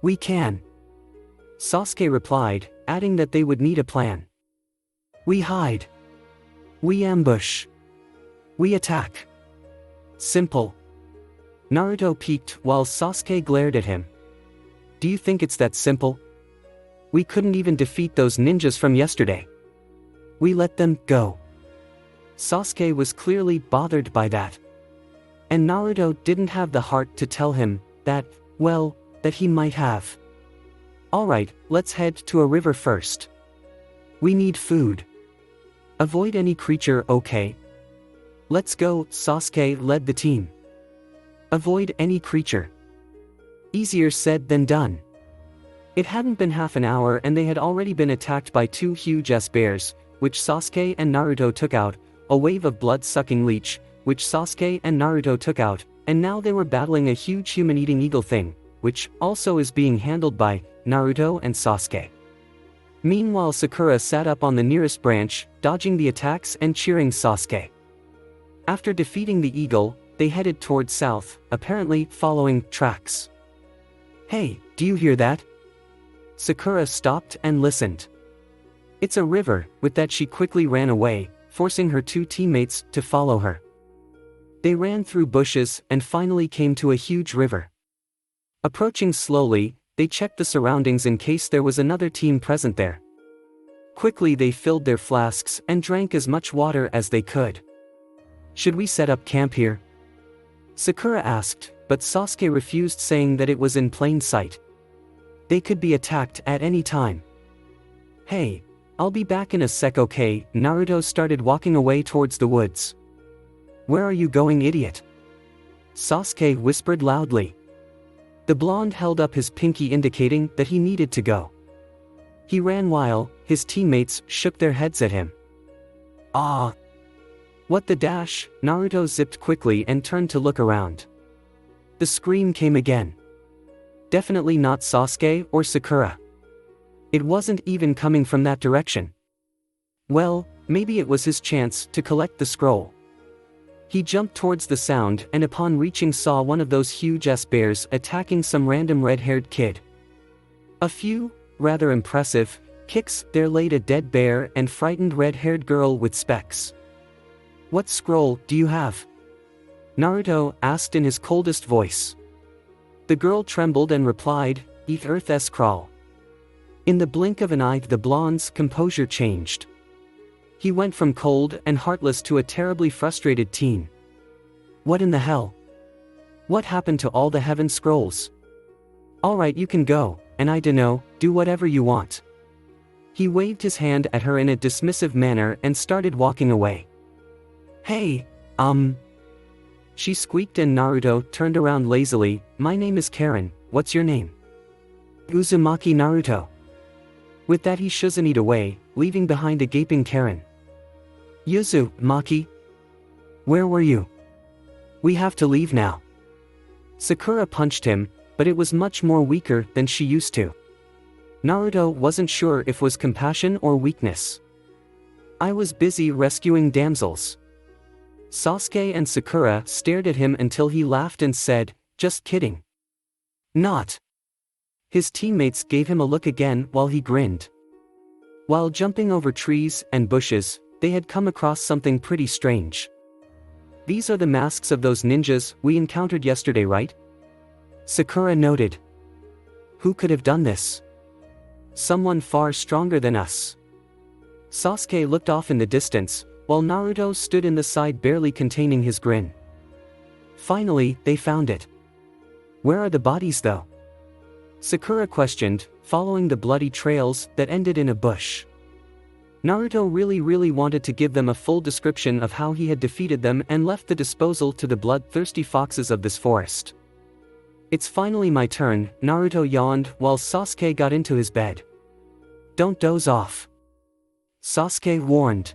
We can. Sasuke replied, adding that they would need a plan. We hide. We ambush. We attack. Simple. Naruto peeked while Sasuke glared at him. Do you think it's that simple? We couldn't even defeat those ninjas from yesterday. We let them go. Sasuke was clearly bothered by that. And Naruto didn't have the heart to tell him that, well, that he might have. Alright, let's head to a river first. We need food. Avoid any creature, okay? Let's go, Sasuke led the team. Avoid any creature. Easier said than done. It hadn't been half an hour and they had already been attacked by 2 huge-ass bears, which Sasuke and Naruto took out, a wave of blood-sucking leech, which Sasuke and Naruto took out, and now they were battling a huge human-eating eagle thing, which also is being handled by Naruto and Sasuke. Meanwhile, Sakura sat up on the nearest branch, dodging the attacks and cheering Sasuke. After defeating the eagle, they headed towards south, apparently following tracks. Hey, do you hear that? Sakura stopped and listened. It's a river. With that, she quickly ran away, forcing her 2 teammates to follow her. They ran through bushes and finally came to a huge river. Approaching slowly, they checked the surroundings in case there was another team present there. Quickly they filled their flasks and drank as much water as they could. Should we set up camp here? Sakura asked, but Sasuke refused, saying that it was in plain sight. They could be attacked at any time. Hey, I'll be back in a sec, okay? Naruto started walking away towards the woods. Where are you going, idiot? Sasuke whispered loudly. The blonde held up his pinky, indicating that he needed to go. He ran while his teammates shook their heads at him. Ah! What the dash? Naruto zipped quickly and turned to look around. The scream came again. Definitely not Sasuke or Sakura. It wasn't even coming from that direction. Well, maybe it was his chance to collect the scroll. He jumped towards the sound and upon reaching saw one of those huge-ass bears attacking some random red-haired kid. A few, rather impressive, kicks there laid a dead bear and frightened red-haired girl with specs. What scroll do you have? Naruto asked in his coldest voice. The girl trembled and replied, Eat Earth's crawl. In the blink of an eye the blonde's composure changed. He went from cold and heartless to a terribly frustrated teen. What in the hell? What happened to all the heaven scrolls? Alright, you can go, and I dunno, do whatever you want. He waved his hand at her in a dismissive manner and started walking away. Hey, she squeaked and Naruto turned around lazily. My name is Karen, what's your name? Uzumaki Naruto. With that he shuzanied away, leaving behind a gaping Karen. Uzumaki? Where were you? We have to leave now. Sakura punched him, but it was much more weaker than she used to. Naruto wasn't sure if it was compassion or weakness. I was busy rescuing damsels. Sasuke and Sakura stared at him until he laughed and said, "Just kidding." Not. His teammates gave him a look again while he grinned. While jumping over trees and bushes, they had come across something pretty strange. "These are the masks of those ninjas we encountered yesterday, right?" Sakura noted. "Who could have done this?" "Someone far stronger than us." Sasuke looked off in the distance, while Naruto stood in the side barely containing his grin. Finally, they found it. "Where are the bodies though?" Sakura questioned, following the bloody trails that ended in a bush. Naruto really wanted to give them a full description of how he had defeated them and left the disposal to the bloodthirsty foxes of this forest. "It's finally my turn," Naruto yawned while Sasuke got into his bed. "Don't doze off," Sasuke warned.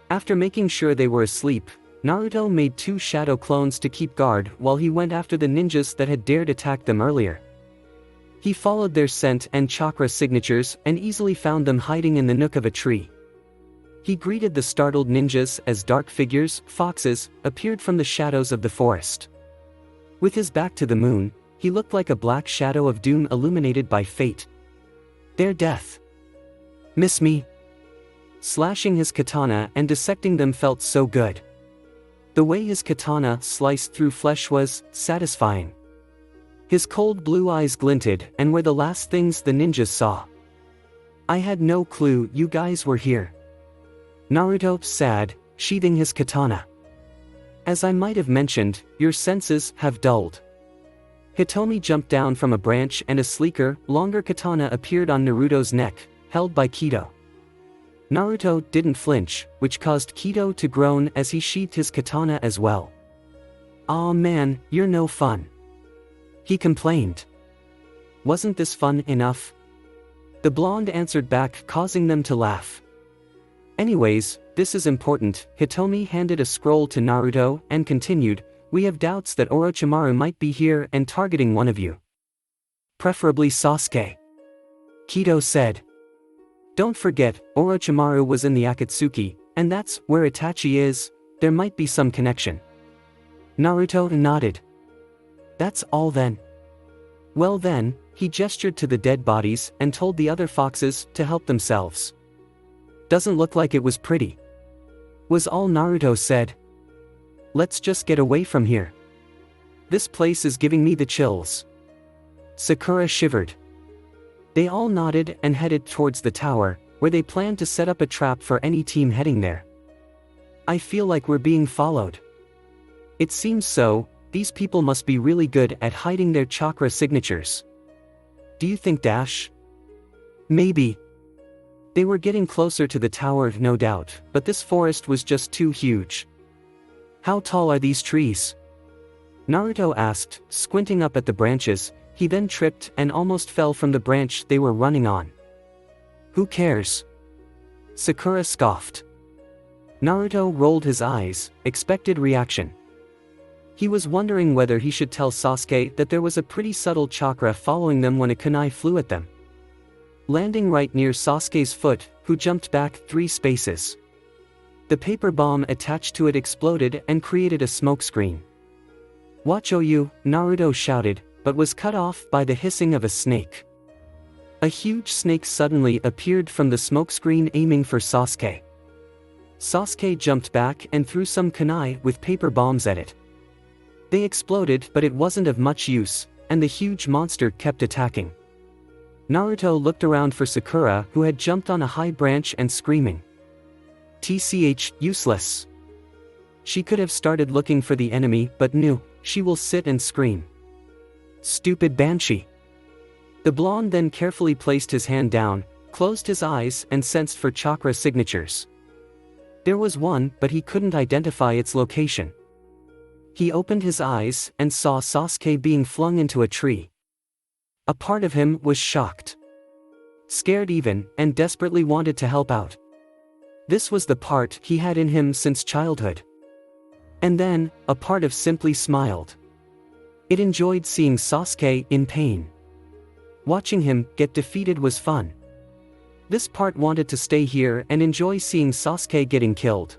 After making sure they were asleep, Naruto made 2 shadow clones to keep guard while he went after the ninjas that had dared attack them earlier. He followed their scent and chakra signatures and easily found them hiding in the nook of a tree. He greeted the startled ninjas as dark figures, foxes, appeared from the shadows of the forest. With his back to the moon, he looked like a black shadow of doom illuminated by fate. Their death. "Miss me?" Slashing his katana and dissecting them felt so good. The way his katana sliced through flesh was satisfying. His cold blue eyes glinted and were the last things the ninjas saw. "I had no clue you guys were here," Naruto said, sheathing his katana. "As I might have mentioned, your senses have dulled." Hitomi jumped down from a branch and a sleeker, longer katana appeared on Naruto's neck, held by Kido. Naruto didn't flinch, which caused Kido to groan as he sheathed his katana as well. "Aw man, you're no fun," he complained. "Wasn't this fun enough?" The blonde answered back, causing them to laugh. "Anyways, this is important." Hitomi handed a scroll to Naruto and continued, "We have doubts that Orochimaru might be here and targeting one of you. Preferably Sasuke," Kido said. "Don't forget, Orochimaru was in the Akatsuki, and that's where Itachi is. There might be some connection." Naruto nodded. "That's all then." "Well then," he gestured to the dead bodies and told the other foxes to help themselves. "Doesn't look like it was pretty," was all Naruto said. "Let's just get away from here. This place is giving me the chills." Sakura shivered. They all nodded and headed towards the tower, where they planned to set up a trap for any team heading there. "I feel like we're being followed." "It seems so. These people must be really good at hiding their chakra signatures." "Do you think Dash?" "Maybe." They were getting closer to the tower, no doubt, but this forest was just too huge. "How tall are these trees?" Naruto asked, squinting up at the branches. He then tripped and almost fell from the branch they were running on. "Who cares?" Sakura scoffed. Naruto rolled his eyes, expected reaction. He was wondering whether he should tell Sasuke that there was a pretty subtle chakra following them when a kunai flew at them. Landing right near Sasuke's foot, who jumped back 3 spaces. The paper bomb attached to it exploded and created a smokescreen. "Watch you!" Naruto shouted, but was cut off by the hissing of a snake. A huge snake suddenly appeared from the smokescreen aiming for Sasuke. Sasuke jumped back and threw some kunai with paper bombs at it. They exploded, but it wasn't of much use, and the huge monster kept attacking. Naruto looked around for Sakura, who had jumped on a high branch and screaming. "Tch, useless." She could have started looking for the enemy, but no, she will sit and scream. "Stupid banshee." The blonde then carefully placed his hand down, closed his eyes and sensed for chakra signatures. There was one, but he couldn't identify its location. He opened his eyes and saw Sasuke being flung into a tree. A part of him was shocked, scared even, and desperately wanted to help out. This was the part he had in him since childhood. And then, a part of simply smiled. It enjoyed seeing Sasuke in pain. Watching him get defeated was fun. This part wanted to stay here and enjoy seeing Sasuke getting killed.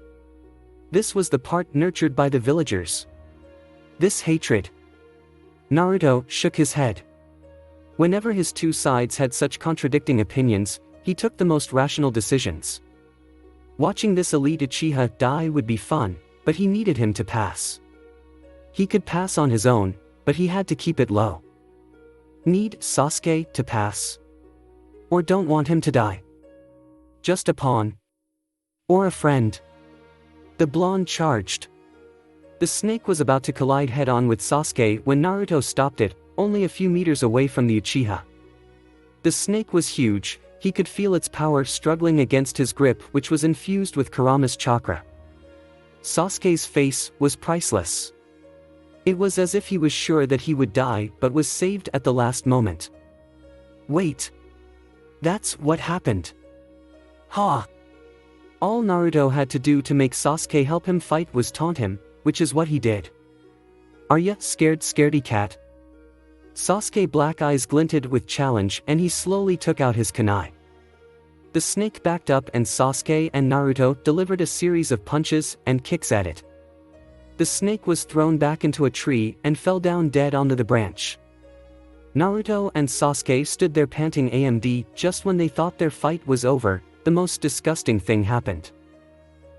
This was the part nurtured by the villagers. This hatred. Naruto shook his head. Whenever his two sides had such contradicting opinions, he took the most rational decisions. Watching this elite Uchiha die would be fun, but he needed him to pass. He could pass on his own, but he had to keep it low. Need Sasuke to pass? Or don't want him to die? Just a pawn? Or a friend? The blonde charged. The snake was about to collide head-on with Sasuke when Naruto stopped it, only a few meters away from the Uchiha. The snake was huge, he could feel its power struggling against his grip, which was infused with Kurama's chakra. Sasuke's face was priceless. It was as if he was sure that he would die but was saved at the last moment. Wait. That's what happened. Ha! All Naruto had to do to make Sasuke help him fight was taunt him, which is what he did. Are ya scared, scaredy cat? Sasuke's black eyes glinted with challenge and he slowly took out his kunai. The snake backed up and Sasuke and Naruto delivered a series of punches and kicks at it. The snake was thrown back into a tree and fell down dead onto the branch. Naruto and Sasuke stood there panting AMD. Just when they thought their fight was over, the most disgusting thing happened.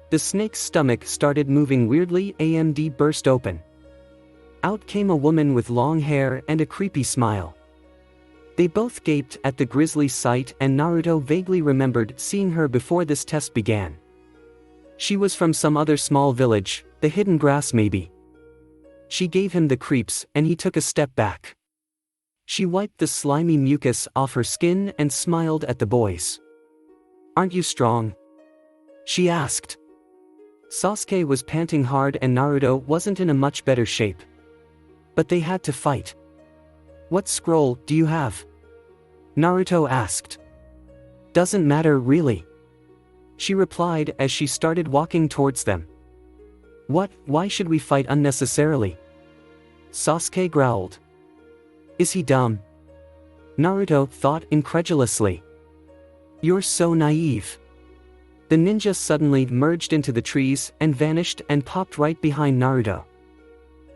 The snake's stomach started moving weirdly. AMD burst open. Out came a woman with long hair and a creepy smile. They both gaped at the grisly sight and Naruto vaguely remembered seeing her before this test began. She was from some other small village, the hidden grass maybe. She gave him the creeps and he took a step back. She wiped the slimy mucus off her skin and smiled at the boys. Aren't you strong? She asked. Sasuke was panting hard and Naruto wasn't in a much better shape. But they had to fight. What scroll do you have? Naruto asked. Doesn't matter really. She replied as she started walking towards them. What, why should we fight unnecessarily? Sasuke growled. Is he dumb? Naruto thought incredulously. You're so naive. The ninja suddenly merged into the trees and vanished and popped right behind Naruto.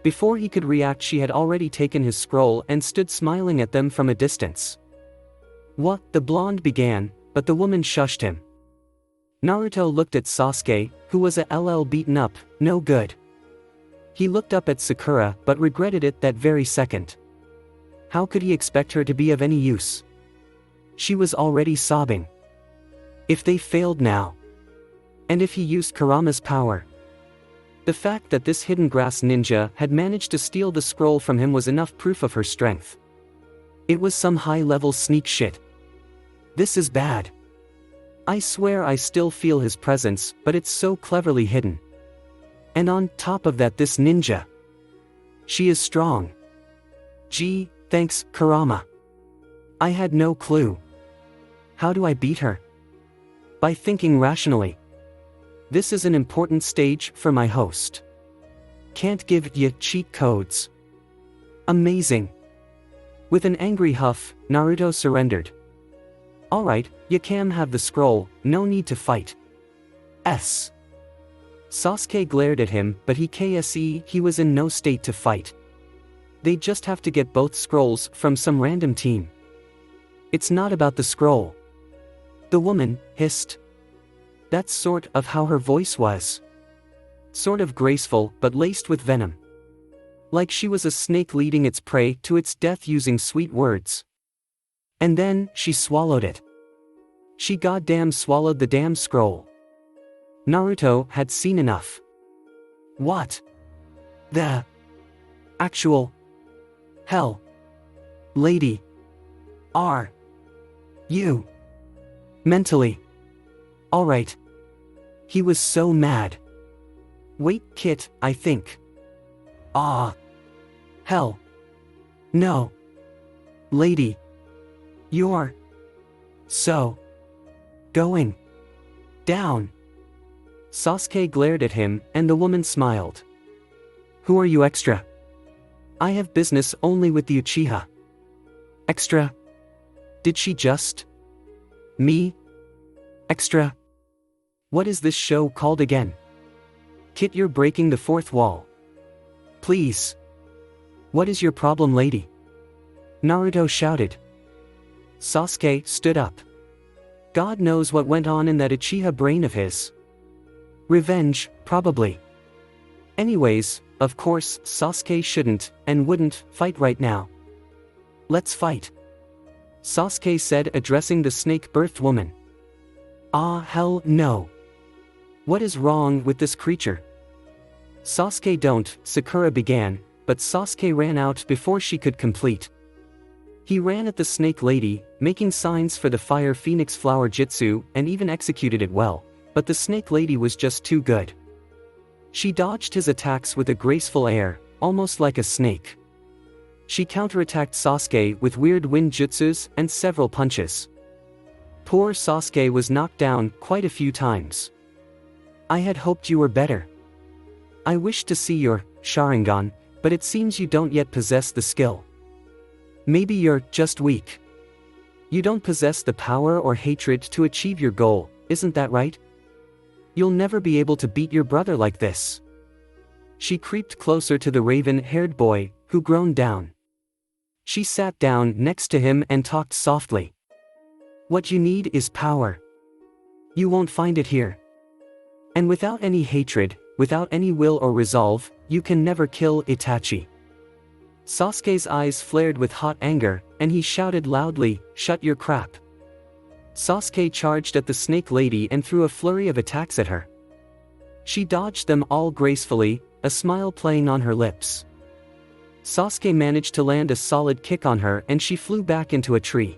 Before he could react, she had already taken his scroll and stood smiling at them from a distance. What? The blonde began, but the woman shushed him. Naruto looked at Sasuke, who was a LL beaten up, no good. He looked up at Sakura but regretted it that very second. How could he expect her to be of any use? She was already sobbing. If they failed now? And if he used Kurama's power? The fact that this hidden grass ninja had managed to steal the scroll from him was enough proof of her strength. It was some high-level sneak shit. This is bad. I swear I still feel his presence, but it's so cleverly hidden. And on top of that, this ninja. She is strong. Gee, thanks, Kurama. I had no clue. How do I beat her? By thinking rationally. This is an important stage for my host. Can't give ya cheat codes. Amazing. With an angry huff, Naruto surrendered. Alright, you can have the scroll, no need to fight. Sasuke glared at him, but he was in no state to fight. They'd just have to get both scrolls from some random team. It's not about the scroll. The woman hissed. That's sort of how her voice was. Sort of graceful, but laced with venom. Like she was a snake leading its prey to its death using sweet words. And then, she swallowed it. She goddamn swallowed the damn scroll. Naruto had seen enough. What the actual hell, lady, are you mentally alright? He was so mad. Wait, Kit, I think. Hell. No. Lady. You're so going down. Sasuke glared at him, and the woman smiled. Who are you, extra? I have business only with the Uchiha. Extra? Did she just? Me? Extra? What is this show called again? Kit, you're breaking the fourth wall. Please. What is your problem, lady? Naruto shouted. Sasuke stood up. God knows what went on in that Uchiha brain of his. Revenge, probably. Anyways, of course, Sasuke shouldn't, and wouldn't, fight right now. Let's fight. Sasuke said, addressing the snake-birthed woman. Ah, hell no. What is wrong with this creature? Sasuke, don't, Sakura began, but Sasuke ran out before she could complete. He ran at the snake lady, making signs for the fire phoenix flower jutsu, and even executed it well, but the snake lady was just too good. She dodged his attacks with a graceful air, almost like a snake. She counterattacked Sasuke with weird wind jutsus and several punches. Poor Sasuke was knocked down quite a few times. I had hoped you were better. I wished to see your Sharingan, but it seems you don't yet possess the skill. Maybe you're just weak. You don't possess the power or hatred to achieve your goal, isn't that right? You'll never be able to beat your brother like this. She creeped closer to the raven-haired boy, who groaned down. She sat down next to him and talked softly. What you need is power. You won't find it here. And without any hatred, without any will or resolve, you can never kill Itachi. Sasuke's eyes flared with hot anger, and he shouted loudly, "Shut your crap." Sasuke charged at the snake lady and threw a flurry of attacks at her. She dodged them all gracefully, a smile playing on her lips. Sasuke managed to land a solid kick on her and she flew back into a tree.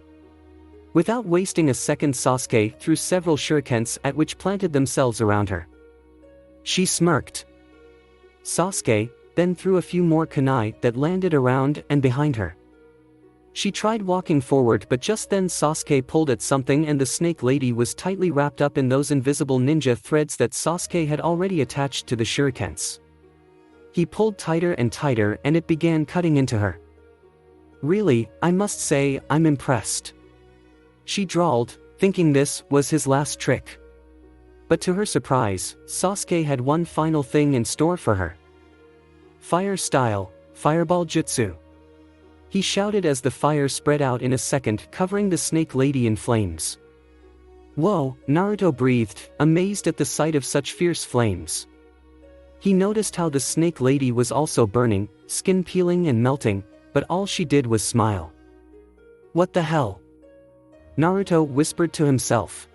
Without wasting a second, Sasuke threw several shurikens at which planted themselves around her. She smirked. Sasuke then threw a few more kunai that landed around and behind her. She tried walking forward, but just then Sasuke pulled at something and the snake lady was tightly wrapped up in those invisible ninja threads that Sasuke had already attached to the shurikens. He pulled tighter and tighter and it began cutting into her. Really, I must say, I'm impressed. She drawled, thinking this was his last trick. But to her surprise, Sasuke had one final thing in store for her. Fire style, fireball jutsu. He shouted as the fire spread out in a second, covering the snake lady in flames. Whoa, Naruto breathed, amazed at the sight of such fierce flames. He noticed how the snake lady was also burning, skin peeling and melting, but all she did was smile. What the hell? Naruto whispered to himself.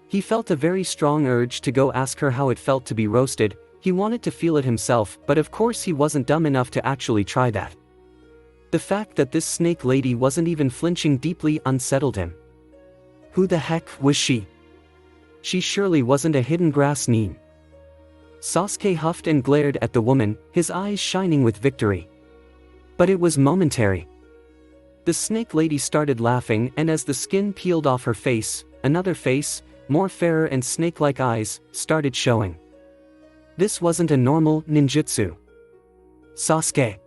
He felt a very strong urge to go ask her how it felt to be roasted. He wanted to feel it himself, but of course he wasn't dumb enough to actually try that. The fact that this snake lady wasn't even flinching deeply unsettled him. Who the heck was she? She surely wasn't a hidden grass nin. Sasuke huffed and glared at the woman, his eyes shining with victory. But it was momentary. The snake lady started laughing, and as the skin peeled off her face, another face, more fairer and snake-like eyes, started showing. This wasn't a normal ninjutsu. Sasuke.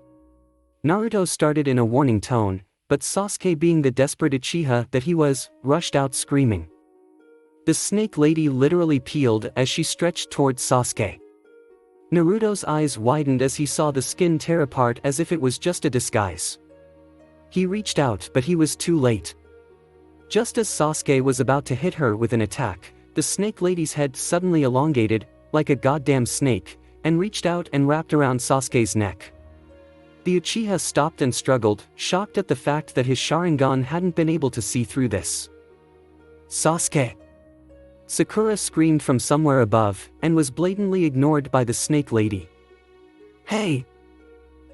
Naruto started in a warning tone, but Sasuke, being the desperate Uchiha that he was, rushed out screaming. The snake lady literally peeled as she stretched towards Sasuke. Naruto's eyes widened as he saw the skin tear apart as if it was just a disguise. He reached out, but he was too late. Just as Sasuke was about to hit her with an attack, the snake lady's head suddenly elongated, like a goddamn snake, and reached out and wrapped around Sasuke's neck. The Uchiha stopped and struggled, shocked at the fact that his Sharingan hadn't been able to see through this. Sasuke! Sakura screamed from somewhere above, and was blatantly ignored by the snake lady. Hey!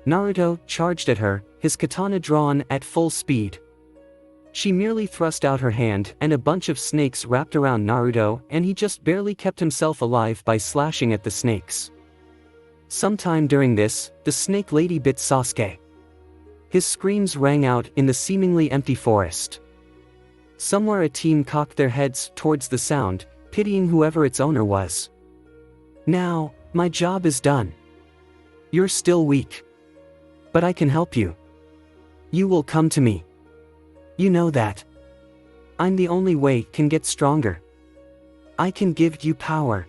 Naruto charged at her, his katana drawn at full speed. She merely thrust out her hand and a bunch of snakes wrapped around Naruto, and he just barely kept himself alive by slashing at the snakes. Sometime during this, the snake lady bit Sasuke. His screams rang out in the seemingly empty forest. Somewhere a team cocked their heads towards the sound, pitying whoever its owner was. Now, my job is done. You're still weak. But I can help you. You will come to me. You know that. I'm the only way can get stronger. I can give you power.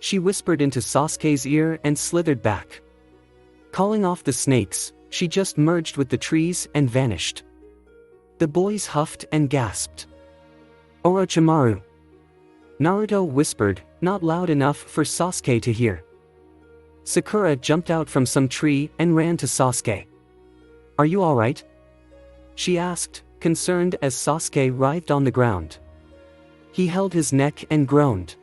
She whispered into Sasuke's ear and slithered back. Calling off the snakes, she just merged with the trees and vanished. The boys huffed and gasped. Orochimaru. Naruto whispered, not loud enough for Sasuke to hear. Sakura jumped out from some tree and ran to Sasuke. Are you alright? She asked, concerned as Sasuke writhed on the ground. He held his neck and groaned.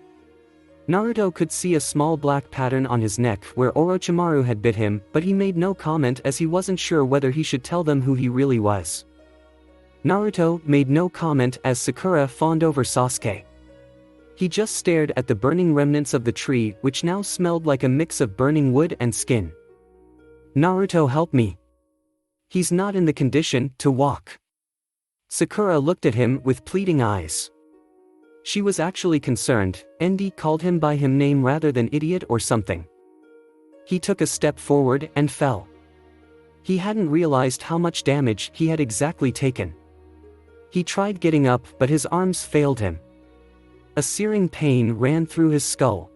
Naruto could see a small black pattern on his neck where Orochimaru had bit him, but he made no comment as he wasn't sure whether he should tell them who he really was. Naruto made no comment as Sakura fawned over Sasuke. He just stared at the burning remnants of the tree, which now smelled like a mix of burning wood and skin. Naruto, help me. He's not in the condition to walk. Sakura looked at him with pleading eyes. She was actually concerned. Nd called him by his name rather than idiot or something. He took a step forward and fell. He hadn't realized how much damage he had exactly taken. He tried getting up, but his arms failed him. A searing pain ran through his skull.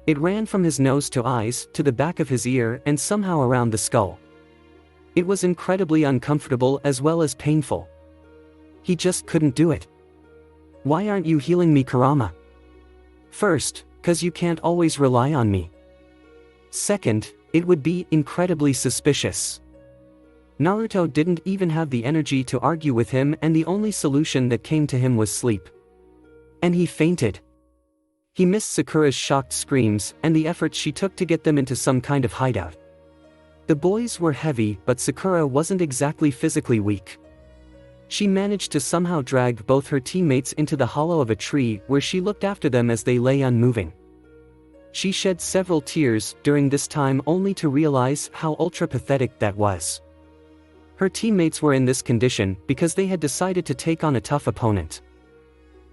It ran from his nose to eyes, to the back of his ear, and somehow around the skull. It was incredibly uncomfortable as well as painful. He just couldn't do it. Why aren't you healing me, Kurama? First, 'cause you can't always rely on me. Second, it would be incredibly suspicious. Naruto didn't even have the energy to argue with him, and the only solution that came to him was sleep. And he fainted. He missed Sakura's shocked screams and the efforts she took to get them into some kind of hideout. The boys were heavy, but Sakura wasn't exactly physically weak. She managed to somehow drag both her teammates into the hollow of a tree where she looked after them as they lay unmoving. She shed several tears during this time only to realize how ultra-pathetic that was. Her teammates were in this condition because they had decided to take on a tough opponent.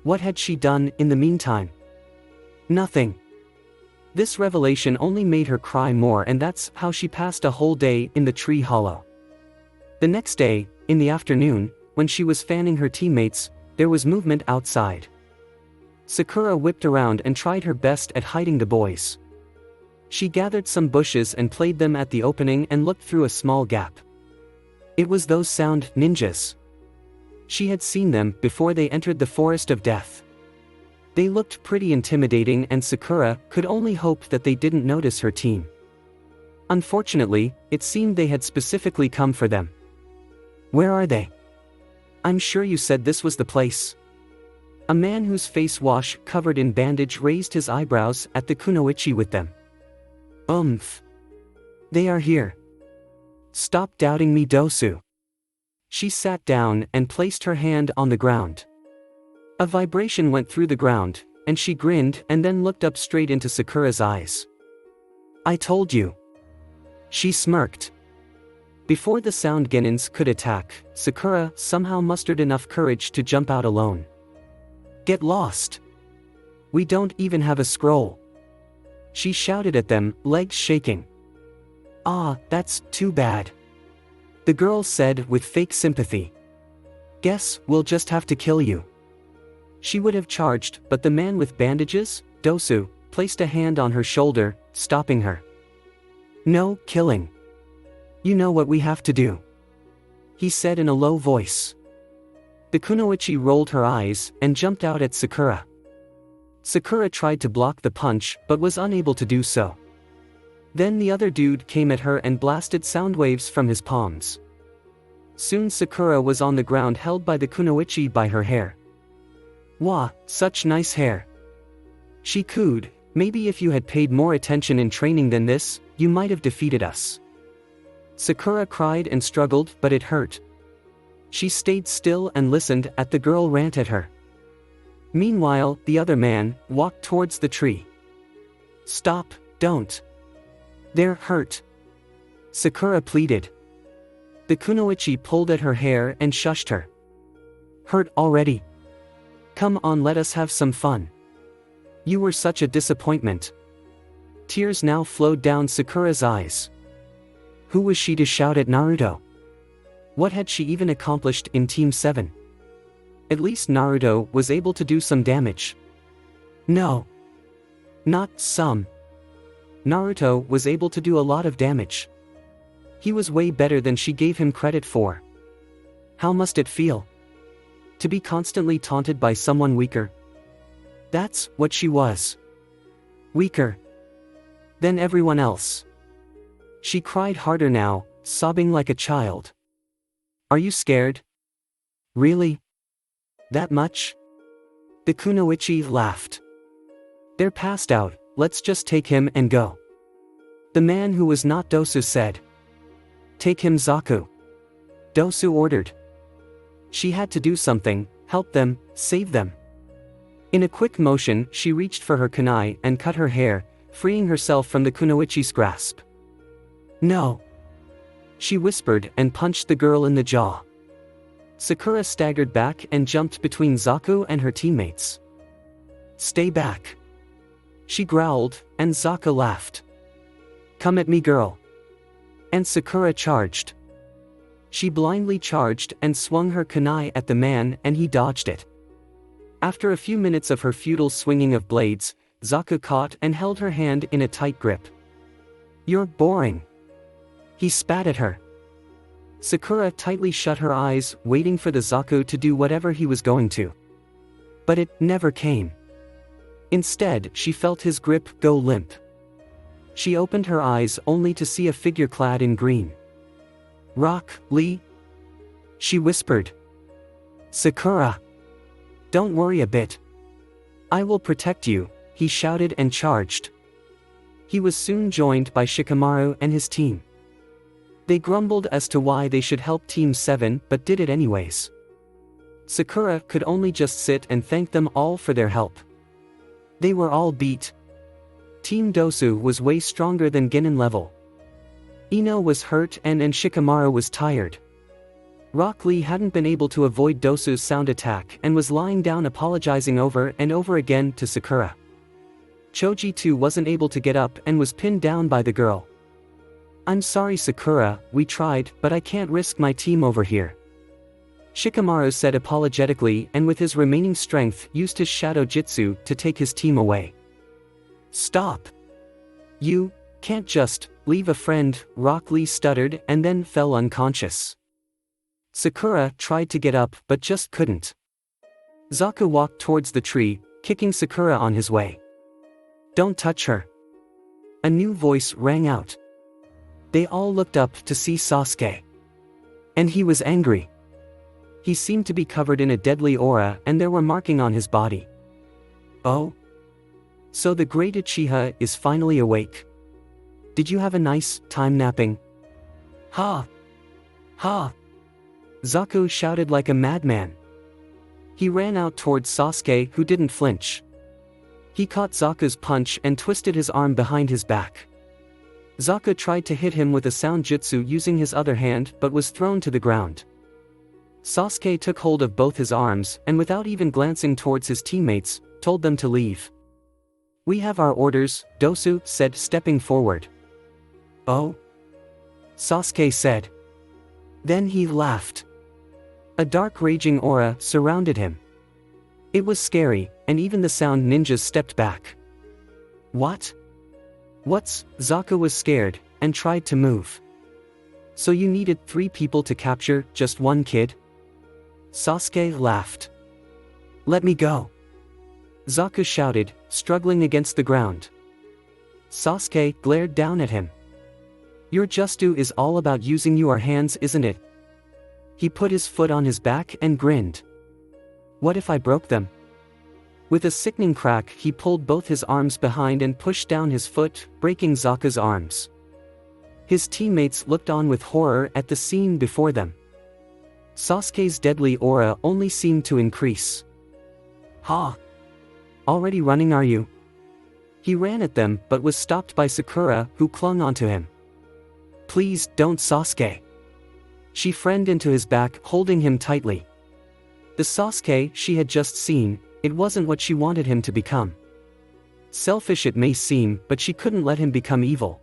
What had she done in the meantime? Nothing. This revelation only made her cry more, and that's how she passed a whole day in the tree hollow. The next day, in the afternoon, when she was fanning her teammates, there was movement outside. Sakura whipped around and tried her best at hiding the boys. She gathered some bushes and played them at the opening and looked through a small gap. It was those sound ninjas. She had seen them before they entered the forest of death. They looked pretty intimidating, and Sakura could only hope that they didn't notice her team. Unfortunately, it seemed they had specifically come for them. Where are they? I'm sure you said this was the place. A man whose face wash covered in bandage raised his eyebrows at the kunoichi with them. They are here. Stop doubting me, Dosu. She sat down and placed her hand on the ground. A vibration went through the ground, and she grinned and then looked up straight into Sakura's eyes. I told you. She smirked. Before the sound genins could attack, Sakura somehow mustered enough courage to jump out alone. Get lost. We don't even have a scroll. She shouted at them, legs shaking. Ah, that's too bad. The girl said with fake sympathy. Guess we'll just have to kill you. She would have charged, but the man with bandages, Dosu, placed a hand on her shoulder, stopping her. No killing. You know what we have to do, he said in a low voice. The kunoichi rolled her eyes and jumped out at Sakura. Sakura tried to block the punch but was unable to do so. Then the other dude came at her and blasted sound waves from his palms. Soon Sakura was on the ground, held by the kunoichi by her hair. Wah, such nice hair. She cooed, maybe if you had paid more attention in training than this, you might have defeated us. Sakura cried and struggled, but it hurt. She stayed still and listened at the girl rant at her. Meanwhile, the other man walked towards the tree. Stop, don't. They're hurt. Sakura pleaded. The kunoichi pulled at her hair and shushed her. Hurt already? Come on, let us have some fun. You were such a disappointment. Tears now flowed down Sakura's eyes. Who was she to shout at Naruto? What had she even accomplished in Team 7? At least Naruto was able to do some damage. No. Not some. Naruto was able to do a lot of damage. He was way better than she gave him credit for. How must it feel? To be constantly taunted by someone weaker? That's what she was. Weaker than everyone else. She cried harder now, sobbing like a child. Are you scared? Really? That much? The kunoichi laughed. They're passed out, let's just take him and go. The man who was not Dosu said. Take him, Zaku. Dosu ordered. She had to do something, help them, save them. In a quick motion, she reached for her kunai and cut her hair, freeing herself from the kunoichi's grasp. No. She whispered and punched the girl in the jaw. Sakura staggered back and jumped between Zaku and her teammates. Stay back. She growled, and Zaku laughed. Come at me, girl. And Sakura charged. She blindly charged and swung her kunai at the man, and he dodged it. After a few minutes of her futile swinging of blades, Zaku caught and held her hand in a tight grip. You're boring. He spat at her. Sakura tightly shut her eyes, waiting for the Zaku to do whatever he was going to. But it never came. Instead, she felt his grip go limp. She opened her eyes only to see a figure clad in green. Rock Lee? She whispered. Sakura. Don't worry a bit. I will protect you, he shouted and charged. He was soon joined by Shikamaru and his team. They grumbled as to why they should help Team 7 but did it anyways. Sakura could only just sit and thank them all for their help. They were all beat. Team Dosu was way stronger than Genin level. Ino was hurt and Shikamaru was tired. Rock Lee hadn't been able to avoid Dosu's sound attack and was lying down apologizing over and over again to Sakura. Choji too wasn't able to get up and was pinned down by the girl. I'm sorry Sakura, we tried, but I can't risk my team over here. Shikamaru said apologetically and with his remaining strength used his shadow jutsu to take his team away. Stop! You can't just leave a friend, Rock Lee stuttered and then fell unconscious. Sakura tried to get up but just couldn't. Zaku walked towards the tree, kicking Sakura on his way. Don't touch her. A new voice rang out. They all looked up to see Sasuke. And he was angry. He seemed to be covered in a deadly aura and there were markings on his body. Oh? So the great Uchiha is finally awake. Did you have a nice time napping? Ha! Ha! Zaku shouted like a madman. He ran out towards Sasuke who didn't flinch. He caught Zaku's punch and twisted his arm behind his back. Zaku tried to hit him with a sound jutsu using his other hand but was thrown to the ground. Sasuke took hold of both his arms and without even glancing towards his teammates, told them to leave. We have our orders, Dosu said stepping forward. Oh? Sasuke said. Then he laughed. A dark raging aura surrounded him. It was scary, and even the sound ninjas stepped back. What? What's? Zaku was scared, and tried to move. So you needed 3 people to capture just one kid? Sasuke laughed. Let me go. Zaku shouted, struggling against the ground. Sasuke glared down at him. Your jutsu is all about using your hands, isn't it? He put his foot on his back and grinned. What if I broke them? With a sickening crack he pulled both his arms behind and pushed down his foot, breaking Zaku's arms. His teammates looked on with horror at the scene before them. Sasuke's deadly aura only seemed to increase. Ha! Already running are you? He ran at them but was stopped by Sakura who clung onto him. Please don't Sasuke. She friend into his back holding him tightly. The Sasuke she had just seen, it wasn't what she wanted him to become. Selfish it may seem but she couldn't let him become evil.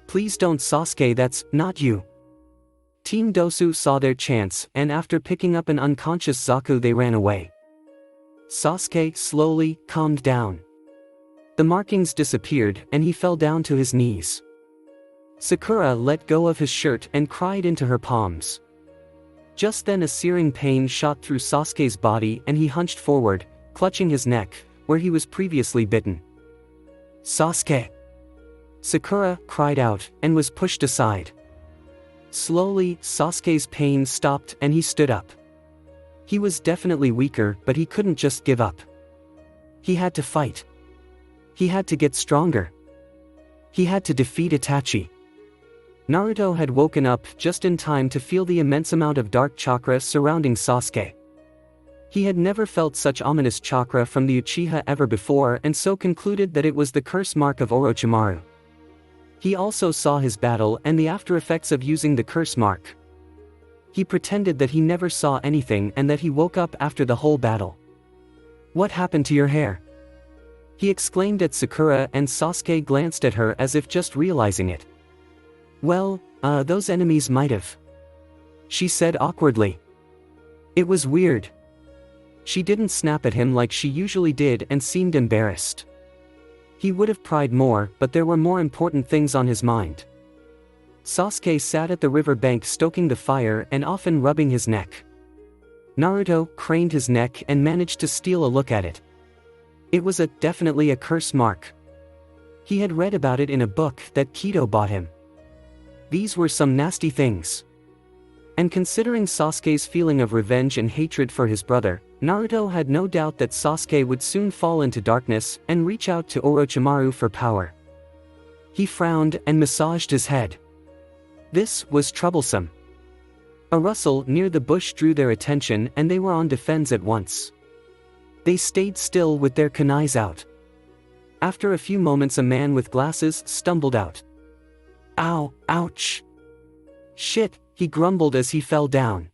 Please don't Sasuke, that's not you. Team Dosu saw their chance and after picking up an unconscious Zaku they ran away. Sasuke slowly calmed down. The markings disappeared and he fell down to his knees. Sakura let go of his shirt and cried into her palms. Just then a searing pain shot through Sasuke's body and he hunched forward, clutching his neck, where he was previously bitten. "Sasuke!" Sakura cried out and was pushed aside. Slowly, Sasuke's pain stopped and he stood up. He was definitely weaker, but he couldn't just give up. He had to fight. He had to get stronger. He had to defeat Itachi. Naruto had woken up just in time to feel the immense amount of dark chakra surrounding Sasuke. He had never felt such ominous chakra from the Uchiha ever before and so concluded that it was the curse mark of Orochimaru. He also saw his battle and the after effects of using the curse mark. He pretended that he never saw anything and that he woke up after the whole battle. "What happened to your hair?" he exclaimed at Sakura, and Sasuke glanced at her as if just realizing it. "Well, those enemies might have," she said awkwardly. It was weird. She didn't snap at him like she usually did and seemed embarrassed. He would have pried more, but there were more important things on his mind. Sasuke sat at the river bank stoking the fire and often rubbing his neck. Naruto craned his neck and managed to steal a look at it. It was definitely a curse mark. He had read about it in a book that Kido bought him. These were some nasty things. And considering Sasuke's feeling of revenge and hatred for his brother, Naruto had no doubt that Sasuke would soon fall into darkness and reach out to Orochimaru for power. He frowned and massaged his head. This was troublesome. A rustle near the bush drew their attention and they were on defense at once. They stayed still with their kunais out. After a few moments a man with glasses stumbled out. "Ow, ouch. Shit," he grumbled as he fell down.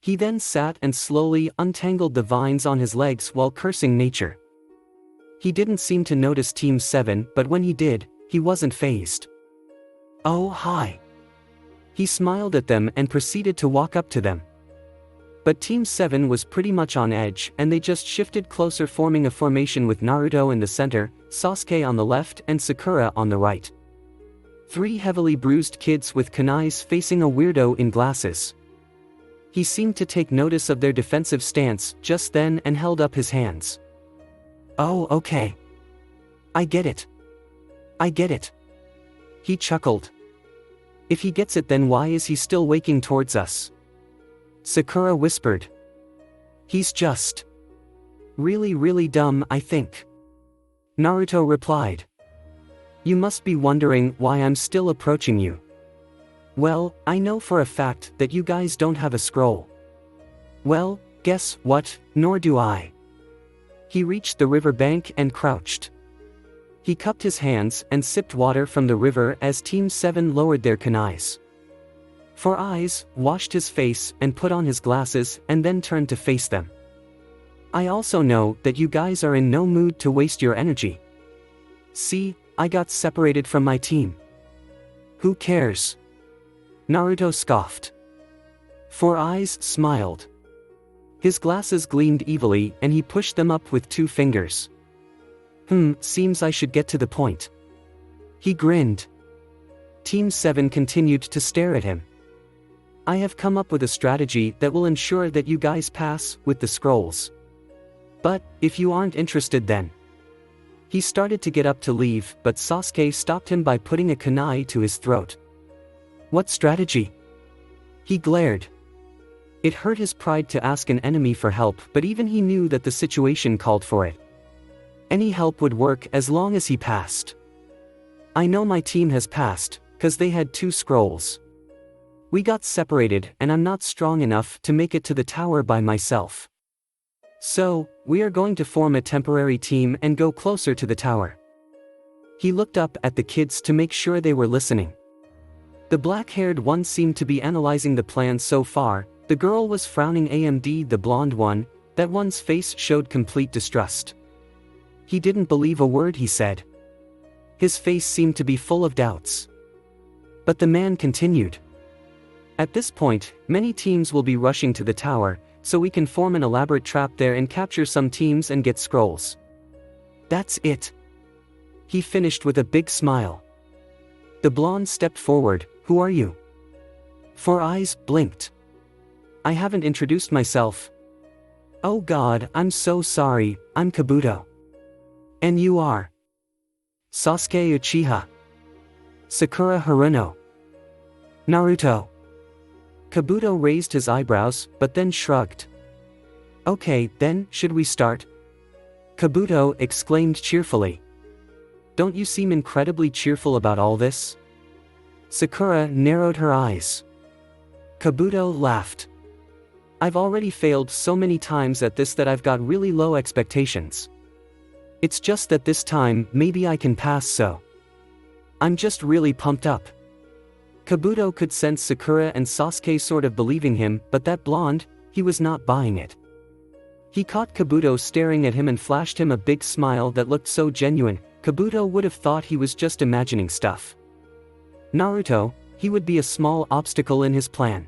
He then sat and slowly untangled the vines on his legs while cursing nature. He didn't seem to notice Team 7, but when he did, he wasn't fazed. "Oh, hi." He smiled at them and proceeded to walk up to them. But Team 7 was pretty much on edge and they just shifted closer, forming a formation with Naruto in the center, Sasuke on the left and Sakura on the right. Three heavily bruised kids with kunais facing a weirdo in glasses. He seemed to take notice of their defensive stance just then and held up his hands. "Oh, okay. I get it. I get it." He chuckled. "If he gets it, then why is he still waking towards us?" Sakura whispered. "He's just really dumb, I think." Naruto replied. "You must be wondering why I'm still approaching you. Well, I know for a fact that you guys don't have a scroll. Well, guess what, nor do I." He reached the river bank and crouched. He cupped his hands and sipped water from the river as Team 7 lowered their kunais. For eyes, washed his face and put on his glasses and then turned to face them. "I also know that you guys are in no mood to waste your energy. See, I got separated from my team. Who cares?" Naruto scoffed. Four Eyes smiled. His glasses gleamed evilly and he pushed them up with 2 fingers. Seems I should get to the point." He grinned. Team 7 continued to stare at him. "I have come up with a strategy that will ensure that you guys pass with the scrolls. But, if you aren't interested then." He started to get up to leave, but Sasuke stopped him by putting a kunai to his throat. "What strategy?" He glared. It hurt his pride to ask an enemy for help, but even he knew that the situation called for it. Any help would work as long as he passed. "I know my team has passed, 'cause they had 2 scrolls. We got separated and I'm not strong enough to make it to the tower by myself. So, we are going to form a temporary team and go closer to the tower." He looked up at the kids to make sure they were listening. The black-haired one seemed to be analyzing the plan so far, the girl was frowning, the blonde one, that one's face showed complete distrust. He didn't believe a word he said. His face seemed to be full of doubts. But the man continued. "At this point, many teams will be rushing to the tower, so we can form an elaborate trap there and capture some teams and get scrolls. That's it. He finished with a big smile. The blonde stepped forward. Who are you? Four eyes blinked. I haven't introduced myself. Oh God, I'm so sorry, I'm Kabuto. And you are? Sasuke Uchiha. Sakura Haruno. Naruto. Kabuto raised his eyebrows, but then shrugged. Okay, then, should we start? Kabuto exclaimed cheerfully. Don't you seem incredibly cheerful about all this? Sakura narrowed her eyes. Kabuto laughed. I've already failed so many times at this that I've got really low expectations. It's just that this time, maybe I can pass so. I'm just really pumped up. Kabuto could sense Sakura and Sasuke sort of believing him, but that blonde, he was not buying it. He caught Kabuto staring at him and flashed him a big smile that looked so genuine, Kabuto would have thought he was just imagining stuff. Naruto, he would be a small obstacle in his plan.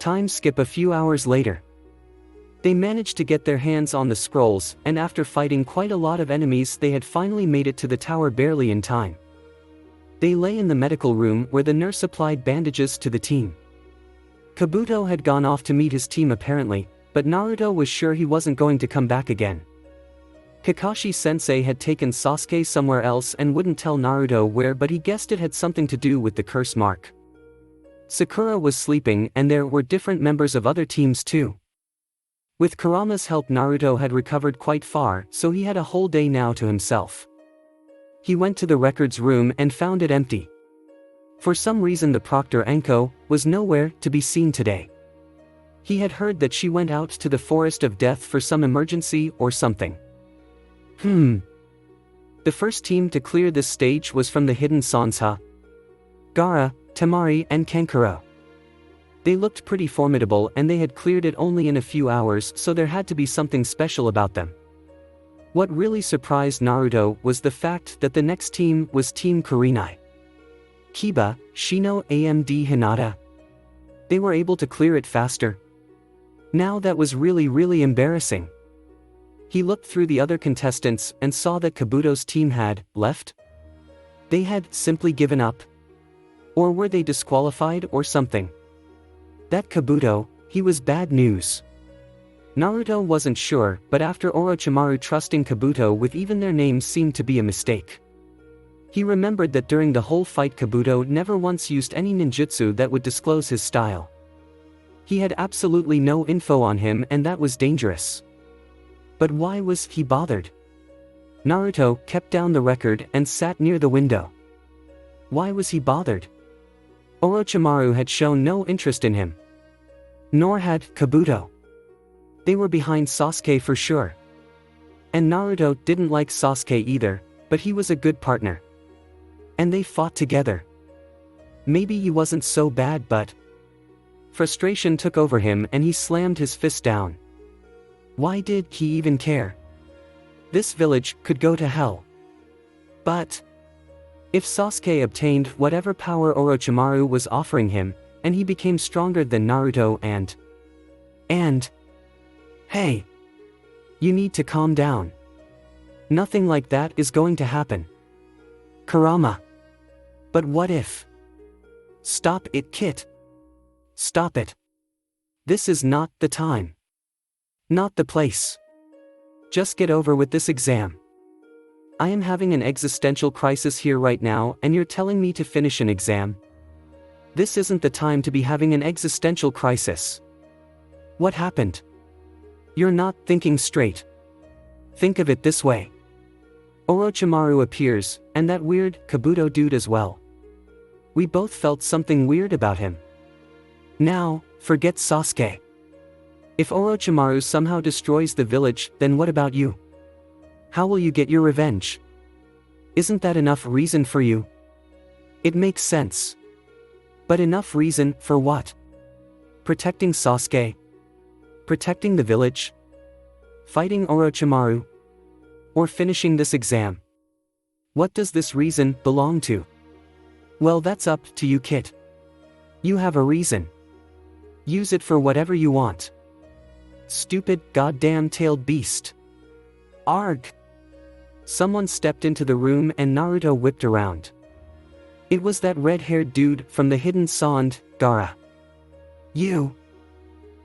Time skip a few hours later. They managed to get their hands on the scrolls, and after fighting quite a lot of enemies they had finally made it to the tower barely in time. They lay in the medical room where the nurse applied bandages to the team. Kabuto had gone off to meet his team apparently, but Naruto was sure he wasn't going to come back again. Kakashi-sensei had taken Sasuke somewhere else and wouldn't tell Naruto where, but he guessed it had something to do with the curse mark. Sakura was sleeping and there were different members of other teams too. With Kurama's help Naruto had recovered quite far, so he had a whole day now to himself. He went to the records room and found it empty. For some reason the proctor Anko was nowhere to be seen today. He had heard that she went out to the Forest of Death for some emergency or something. The first team to clear this stage was from the hidden Sansa, Gaara, Temari and Kankuro. They looked pretty formidable and they had cleared it only in a few hours, so there had to be something special about them. What really surprised Naruto was the fact that the next team was Team Kurenai. Kiba, Shino AMD Hinata. They were able to clear it faster. Now that was really embarrassing. He looked through the other contestants and saw that Kabuto's team had left. They had simply given up. Or were they disqualified or something? That Kabuto, he was bad news. Naruto wasn't sure, but after Orochimaru trusting Kabuto with even their names seemed to be a mistake. He remembered that during the whole fight Kabuto never once used any ninjutsu that would disclose his style. He had absolutely no info on him and that was dangerous. But why was he bothered? Naruto kept down the record and sat near the window. Why was he bothered? Orochimaru had shown no interest in him. Nor had Kabuto. They were behind Sasuke for sure. And Naruto didn't like Sasuke either, but he was a good partner. And they fought together. Maybe he wasn't so bad, but... Frustration took over him and he slammed his fist down. Why did he even care? This village could go to hell. But... if Sasuke obtained whatever power Orochimaru was offering him, and he became stronger than Naruto and... Hey! You need to calm down. Nothing like that is going to happen. Kurama. But what if? Stop it, Kit. Stop it. This is not the time. Not the place. Just get over with this exam. I am having an existential crisis here right now and you're telling me to finish an exam? This isn't the time to be having an existential crisis. What happened? You're not thinking straight. Think of it this way. Orochimaru appears, and that weird Kabuto dude as well. We both felt something weird about him. Now, forget Sasuke. If Orochimaru somehow destroys the village, then what about you? How will you get your revenge? Isn't that enough reason for you? It makes sense. But enough reason for what? Protecting Sasuke? Protecting the village? Fighting Orochimaru? Or finishing this exam? What does this reason belong to? Well, that's up to you, Kit. You have a reason. Use it for whatever you want. Stupid, goddamn tailed beast. Arg! someone stepped into the room and Naruto whipped around. It was that red-haired dude from the hidden sound, Gaara. "You?"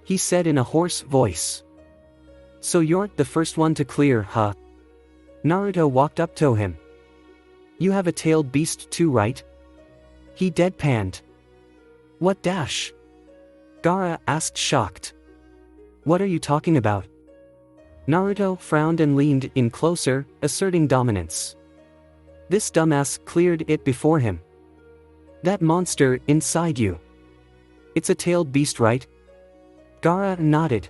he said in a hoarse voice. "So you're the first one to clear, huh?" Naruto walked up to him. "You have a tailed beast too, right?" he deadpanned. "What dash?" Gaara asked, shocked. "What are you talking about?" Naruto frowned and leaned in closer, asserting dominance. "This dumbass cleared it before him. That monster inside you. It's a tailed beast, right?" Gaara nodded.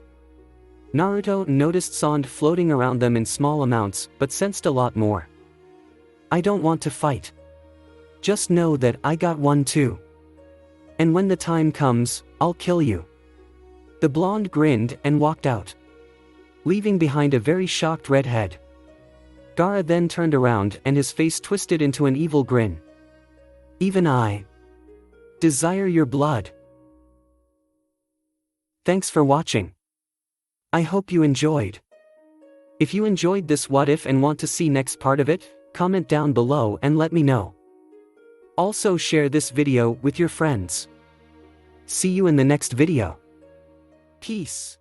Naruto noticed sand floating around them in small amounts, but sensed a lot more. "I don't want to fight. Just know that I got one too. And when the time comes, I'll kill you." The blonde grinned and walked out, leaving behind a very shocked redhead. Gaara then turned around and his face twisted into an evil grin. "Even I desire your blood." Thanks for watching. I hope you enjoyed. If you enjoyed this what if and want to see next part of it, comment down below and let me know. Also share this video with your friends. See you in the next video. Peace.